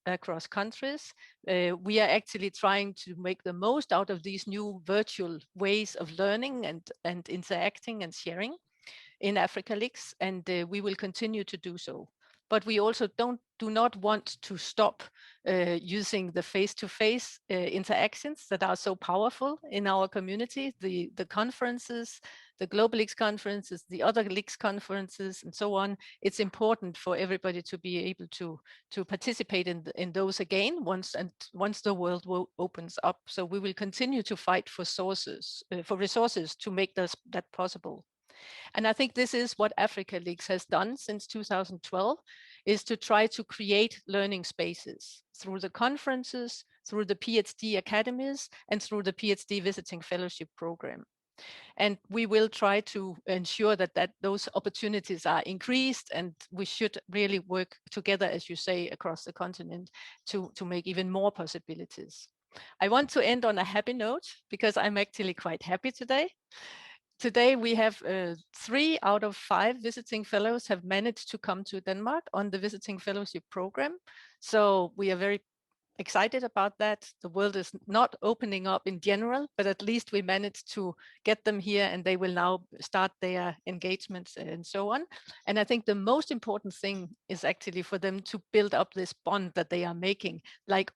across countries. We are actually trying to make the most out of these new virtual ways of learning and interacting and sharing in Africa Leaks, and we will continue to do so. But we also do not want to stop using the face-to-face interactions that are so powerful in our community, the conferences, the Global Leaks conferences, the other Leaks conferences, and so on. It's important for everybody to be able to participate in those again once the world opens up. So we will continue to fight for resources to make that possible. And I think this is what Africa Leaks has done since 2012, is to try to create learning spaces through the conferences, through the PhD academies, and through the PhD visiting fellowship program. And we will try to ensure that those opportunities are increased, and we should really work together, as you say, across the continent to make even more possibilities. I want to end on a happy note, because I'm actually quite happy today. Today we have 3 out of 5 visiting fellows have managed to come to Denmark on the visiting fellowship program. So we are very excited about that. The world is not opening up in general, but at least we managed to get them here, and they will now start their engagements and so on. And I think the most important thing is actually for them to build up this bond that they are making, like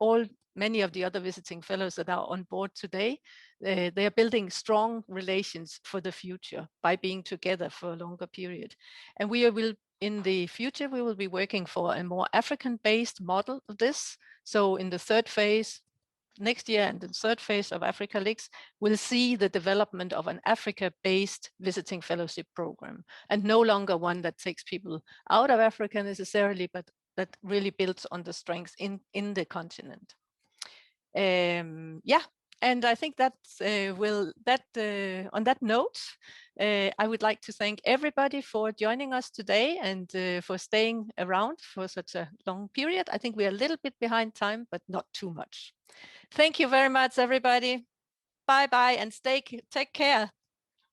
many of the other visiting fellows that are on board today. They are building strong relations for the future by being together for a longer period. And in the future, we will be working for a more African-based model of this. So in the 3rd phase next year and the 3rd phase of Africa Leaks, we'll see the development of an Africa-based visiting fellowship program, and no longer one that takes people out of Africa necessarily, but that really builds on the strengths in the continent. Yeah. And I think on that note, I would like to thank everybody for joining us today and for staying around for such a long period. I think we are a little bit behind time, but not too much. Thank you very much, everybody. Bye-bye, and take care.